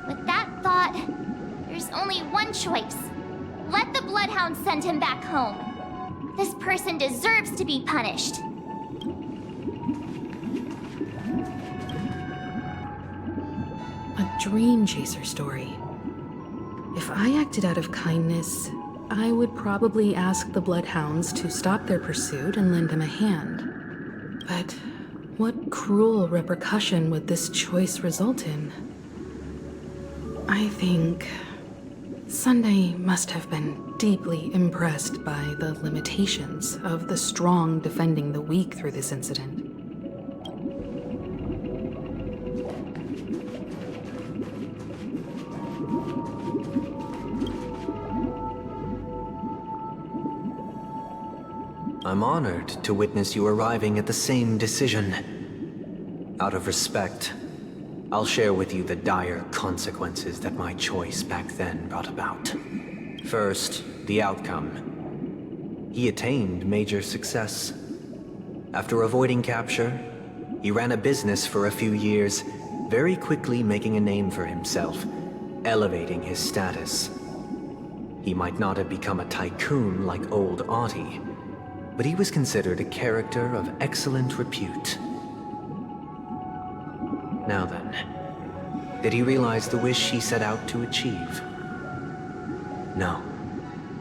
With that thought, there's only one choice. Let the Bloodhound send him back home. This person deserves to be punished. A Dream Chaser story. If I acted out of kindness, I would probably ask the Bloodhounds to stop their pursuit and lend him a hand. But what cruel repercussion would this choice result in? I think Sunday must have been deeply impressed by the limitations of the strong defending the weak through this incident. I'm honored to witness you arriving at the same decision. Out of respect, I'll share with you the dire consequences that my choice back then brought about. First, the outcome. He attained major success. After avoiding capture, he ran a business for a few years, very quickly making a name for himself, elevating his status. He might not have become a tycoon like old Audie, but he was considered a character of excellent repute. Now then, did he realize the wish he set out to achieve? No.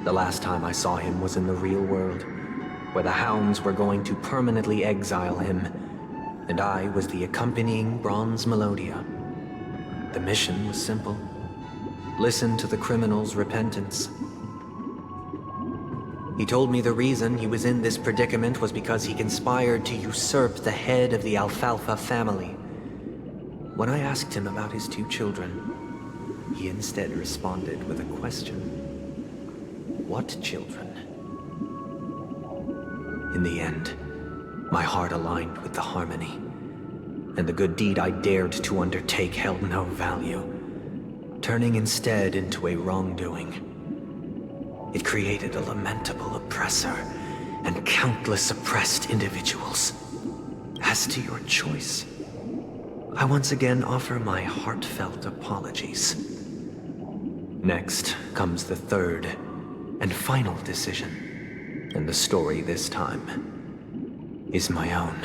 The last time I saw him was in the real world, where the hounds were going to permanently exile him, and I was the accompanying Bronze Melodia. The mission was simple. Listen to the criminal's repentance. He told me the reason he was in this predicament was because he conspired to usurp the head of the Alfalfa family. When I asked him about his two children, he instead responded with a question. What children? In the end, my heart aligned with the harmony, and the good deed I dared to undertake held no value, turning instead into a wrongdoing. It created a lamentable oppressor and countless oppressed individuals. As to your choice, I once again offer my heartfelt apologies. Next comes the third and final decision, and the story this time is my own.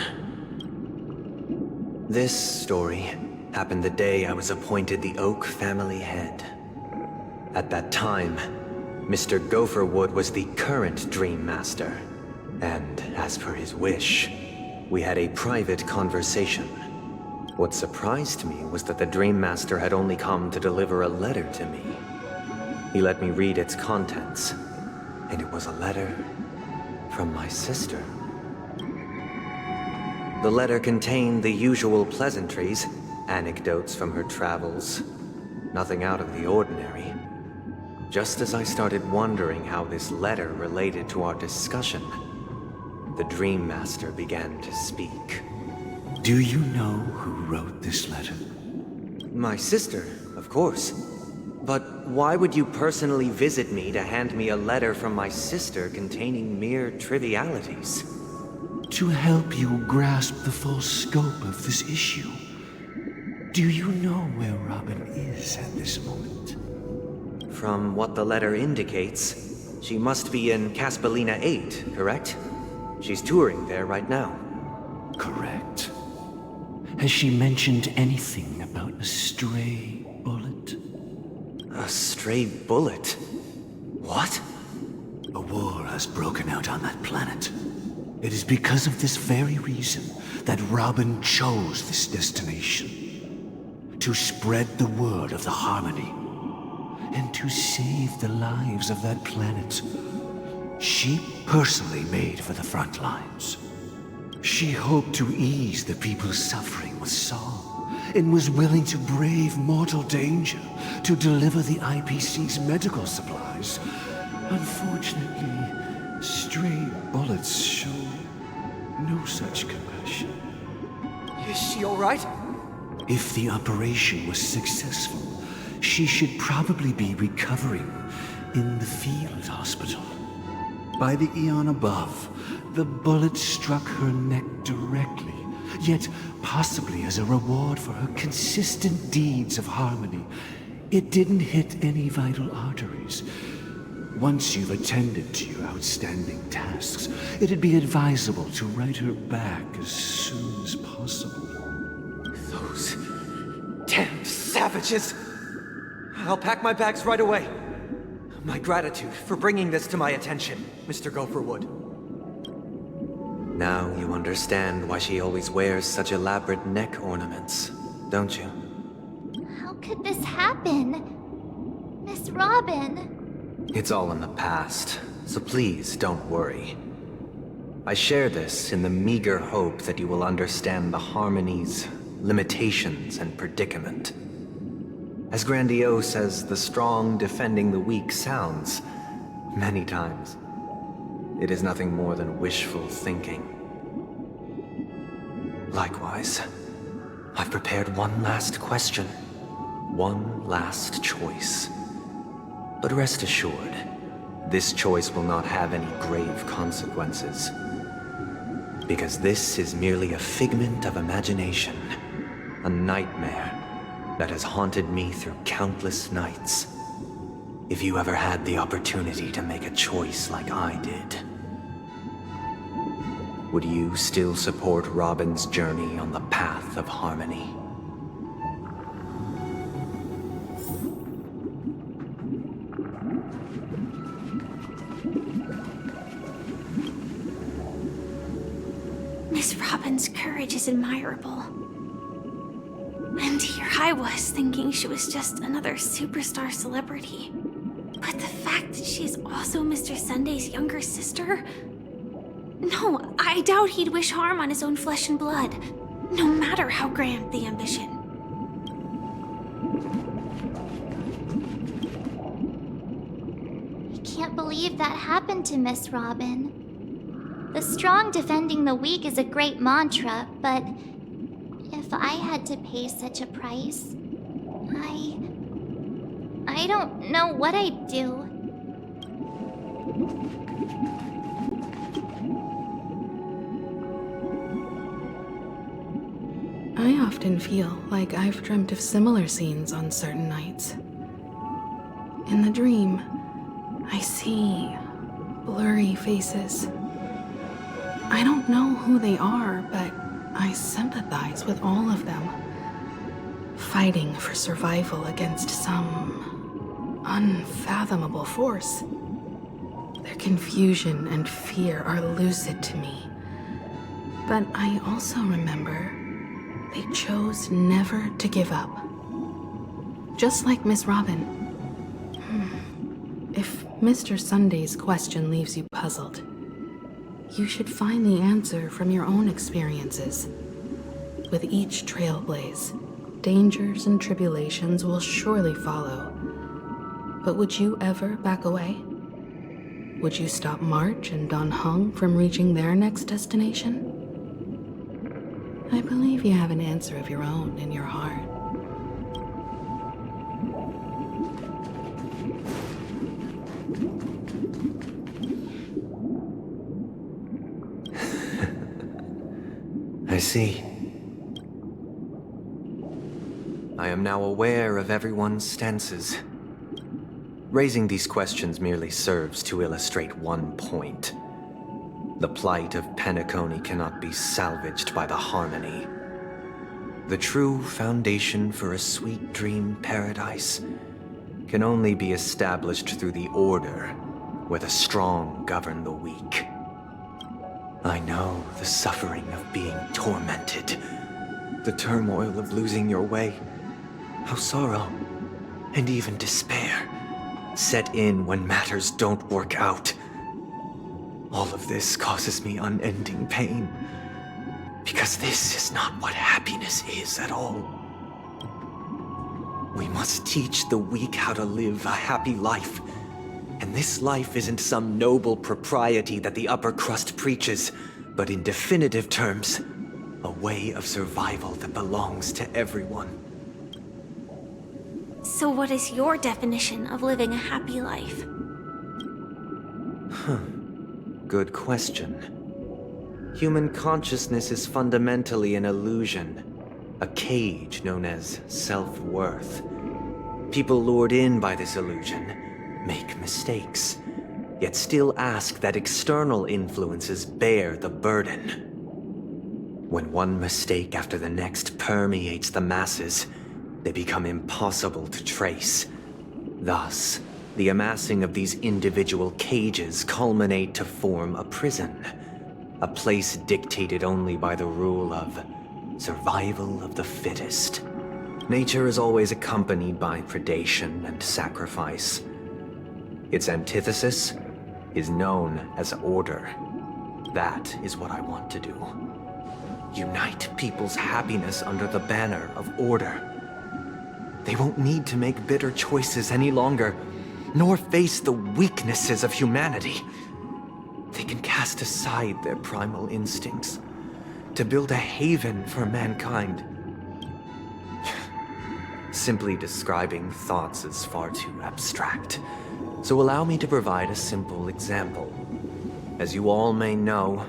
This story happened the day I was appointed the Oak family head. At that time, Mr. Gopherwood was the current Dream Master, and as per his wish, we had a private conversation. What surprised me was that the Dream Master had only come to deliver a letter to me. He let me read its contents, and it was a letter from my sister. The letter contained the usual pleasantries, anecdotes from her travels, nothing out of the ordinary. Just as I started wondering how this letter related to our discussion, the Dream Master began to speak. Do you know who wrote this letter? My sister, of course. But why would you personally visit me to hand me a letter from my sister containing mere trivialities? To help you grasp the full scope of this issue. Do you know where Robin is at this moment? From what the letter indicates, she must be in Caspelina 8, correct? She's touring there right now. Correct. Has she mentioned anything about a stray bullet? A stray bullet? What? A war has broken out on that planet. It is because of this very reason that Robin chose this destination. To spread the word of the Harmony. And to save the lives of that planet. She personally made for the front lines. She hoped to ease the people's suffering with song, and was willing to brave mortal danger to deliver the IPC's medical supplies. Unfortunately, stray bullets show no such compassion. Is she all right? If the operation was successful, she should probably be recovering in the field hospital. By the eon above, the bullet struck her neck directly, yet possibly as a reward for her consistent deeds of harmony. It didn't hit any vital arteries. Once you've attended to your outstanding tasks, it'd be advisable to write her back as soon as possible. Those damned savages! I'll pack my bags right away. My gratitude for bringing this to my attention, Mr. Gopherwood. Now you understand why she always wears such elaborate neck ornaments, don't you? How could this happen? Miss Robin. It's all in the past, so please don't worry. I share this in the meager hope that you will understand the Harmony's limitations and predicament. As grandiose as the strong defending the weak sounds, many times, it is nothing more than wishful thinking. Likewise, I've prepared one last question, one last choice. But rest assured, this choice will not have any grave consequences. Because this is merely a figment of imagination, a nightmare that has haunted me through countless nights. If you ever had the opportunity to make a choice like I did, would you still support Robin's journey on the path of harmony? Miss Robin's courage is admirable. And here I was thinking she was just another superstar celebrity. But the fact that she's also Mr. Sunday's younger sister? No, I doubt he'd wish harm on his own flesh and blood, no matter how grand the ambition. I can't believe that happened to Miss Robin. The strong defending the weak is a great mantra, but if I had to pay such a price, I don't know what I'd do. I often feel like I've dreamt of similar scenes on certain nights. In the dream, I see blurry faces. I don't know who they are, but I sympathize with all of them. Fighting for survival against some unfathomable force. Their confusion and fear are lucid to me. But I also remember they chose never to give up. Just like Miss Robin. If Mr. Sunday's question leaves you puzzled, you should find the answer from your own experiences. With each trailblaze, dangers and tribulations will surely follow. But would you ever back away? Would you stop March and Don Hung from reaching their next destination? I believe you have an answer of your own in your heart. I see. I am now aware of everyone's stances. Raising these questions merely serves to illustrate one point. The plight of Penacony cannot be salvaged by the harmony. The true foundation for a sweet dream paradise can only be established through the order where the strong govern the weak. I know the suffering of being tormented, the turmoil of losing your way, how sorrow and even despair set in when matters don't work out. All of this causes me unending pain, because this is not what happiness is at all. We must teach the weak how to live a happy life. And this life isn't some noble propriety that the upper crust preaches, but in definitive terms, a way of survival that belongs to everyone. So what is your definition of living a happy life? Good question. Human consciousness is fundamentally an illusion, a cage known as self-worth. People lured in by this illusion make mistakes, yet still ask that external influences bear the burden. When one mistake after the next permeates the masses, they become impossible to trace. Thus, the amassing of these individual cages culminate to form a prison, a place dictated only by the rule of survival of the fittest. Nature is always accompanied by predation and sacrifice. Its antithesis is known as order. That is what I want to do. Unite people's happiness under the banner of order. They won't need to make bitter choices any longer, nor face the weaknesses of humanity. They can cast aside their primal instincts to build a haven for mankind. Simply describing thoughts is far too abstract. So allow me to provide a simple example. As you all may know,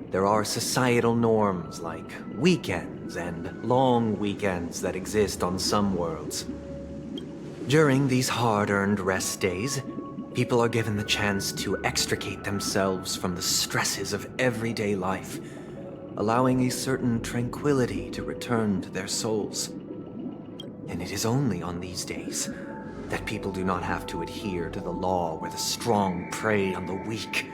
there are societal norms like weekends and long weekends that exist on some worlds. During these hard-earned rest days, people are given the chance to extricate themselves from the stresses of everyday life, allowing a certain tranquility to return to their souls. And it is only on these days that people do not have to adhere to the law where the strong prey on the weak.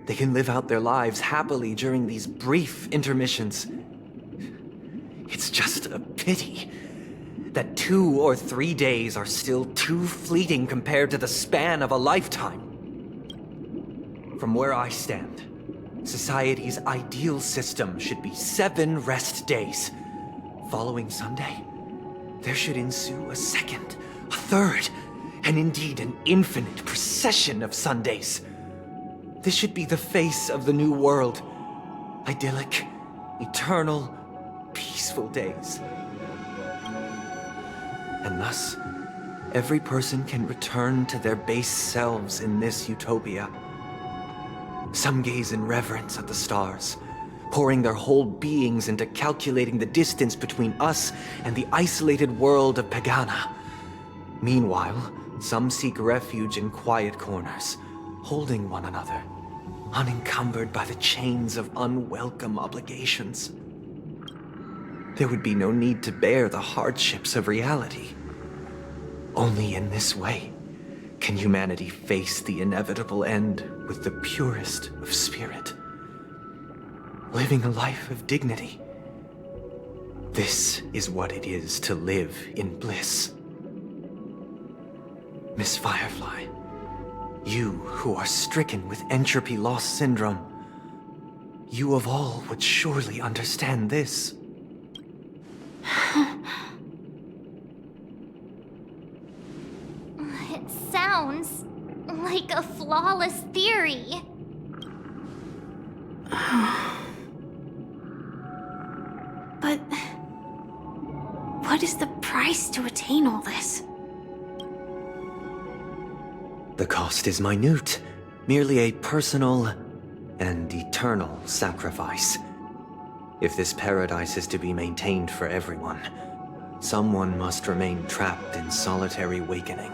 They can live out their lives happily during these brief intermissions. It's just a pity that 2 or 3 days are still too fleeting compared to the span of a lifetime. From where I stand, society's ideal system should be 7 rest days. Following Sunday, there should ensue a second, a third, and indeed an infinite procession of Sundays. This should be the face of the new world. Idyllic, eternal, peaceful days. And thus, every person can return to their base selves in this utopia. Some gaze in reverence at the stars, pouring their whole beings into calculating the distance between us and the isolated world of Pagana. Meanwhile, some seek refuge in quiet corners, holding one another, unencumbered by the chains of unwelcome obligations. There would be no need to bear the hardships of reality. Only in this way can humanity face the inevitable end with the purest of spirit, living a life of dignity. This is what it is to live in bliss. Miss Firefly, you who are stricken with entropy loss syndrome, you of all would surely understand this. It sounds like a flawless theory. what is the price to attain all this? The cost is minute, merely a personal and eternal sacrifice. If this paradise is to be maintained for everyone, someone must remain trapped in solitary awakening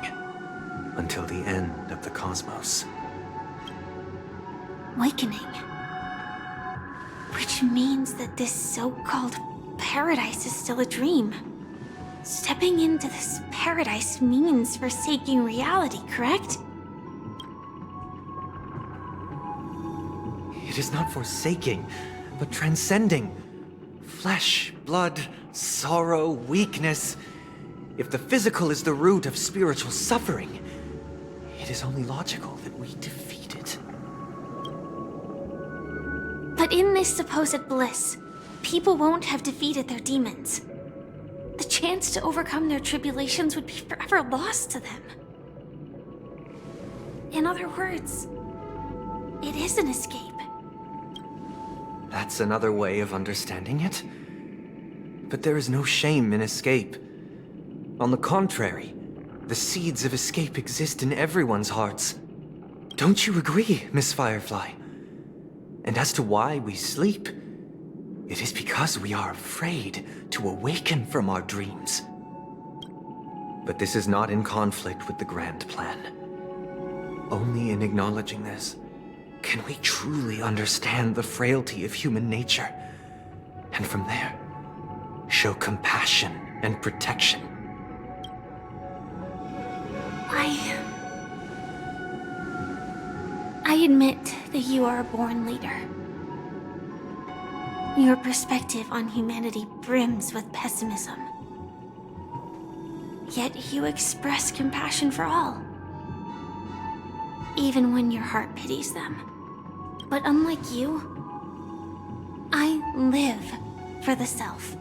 until the end of the cosmos. Awakening. Which means that this so-called paradise is still a dream. Stepping into this paradise means forsaking reality, correct? It is not forsaking, but transcending. Flesh, blood, sorrow, weakness. If the physical is the root of spiritual suffering, it is only logical that we defeat it. But in this supposed bliss, people won't have defeated their demons. The chance to overcome their tribulations would be forever lost to them. In other words, it is an escape. That's another way of understanding it. But there is no shame in escape. On the contrary, the seeds of escape exist in everyone's hearts. Don't you agree, Miss Firefly? And as to why we sleep, it is because we are afraid to awaken from our dreams. But this is not in conflict with the grand plan. Only in acknowledging this can we truly understand the frailty of human nature, and from there, show compassion and protection. I admit that you are a born leader. Your perspective on humanity brims with pessimism. Yet you express compassion for all, even when your heart pities them. But unlike you, I live for the self.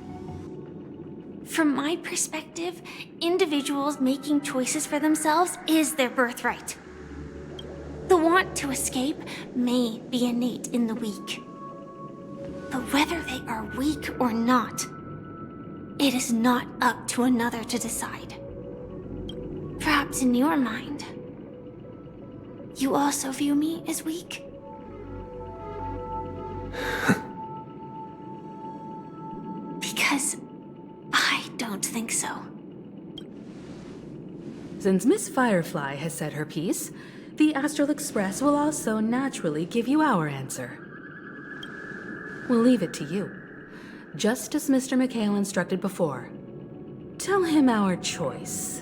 From my perspective, individuals making choices for themselves is their birthright. The want to escape may be innate in the weak. But whether they are weak or not, it is not up to another to decide. Perhaps in your mind, you also view me as weak? Because I don't think so. Since Miss Firefly has said her piece, the Astral Express will also naturally give you our answer. We'll leave it to you, just as Mr. McHale instructed before. Tell him our choice.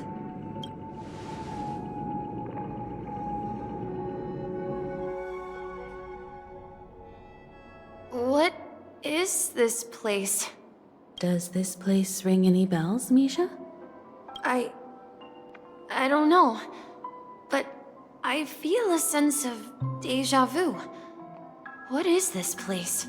What is this place? Does this place ring any bells, Misha? I don't know, but I feel a sense of déjà vu. What is this place?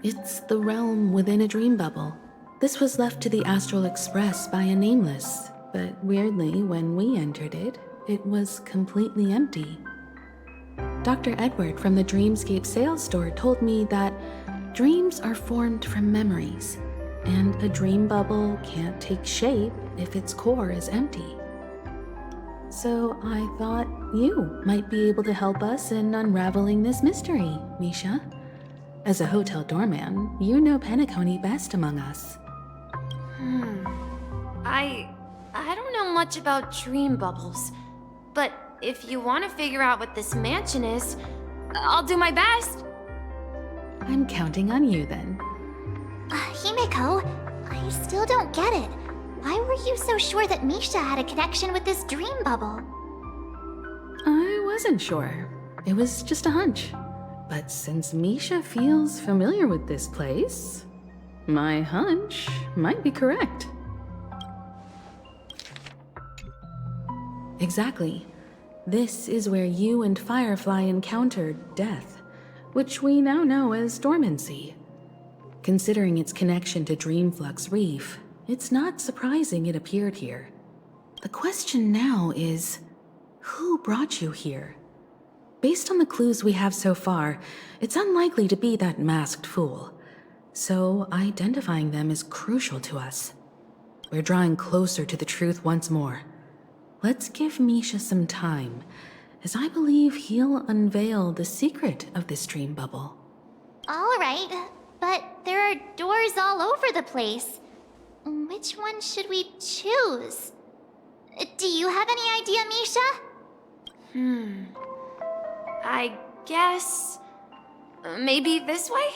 It's the realm within a dream bubble. This was left to the Astral Express by a nameless, but weirdly, when we entered it, it was completely empty. Dr. Edward from the Dreamscape sales store told me that dreams are formed from memories, and a dream bubble can't take shape if its core is empty. So I thought you might be able to help us in unraveling this mystery, Misha. As a hotel doorman, you know Penacony best among us. I don't know much about dream bubbles, but if you want to figure out what this mansion is, I'll do my best. I'm counting on you then. Himeko, I still don't get it. Why were you so sure that Misha had a connection with this dream bubble? I wasn't sure. It was just a hunch. But since Misha feels familiar with this place, my hunch might be correct. Exactly. This is where you and Firefly encountered death, which we now know as dormancy. Considering its connection to Dreamflux Reef, it's not surprising it appeared here. The question now is, who brought you here? Based on the clues we have so far, it's unlikely to be that masked fool. So identifying them is crucial to us. we're drawing closer to the truth once more. Let's give Misha some time, as I believe he'll unveil the secret of this dream bubble. All right, but there are doors all over the place. Which one should we choose? Do you have any idea, Misha? I guess... maybe this way?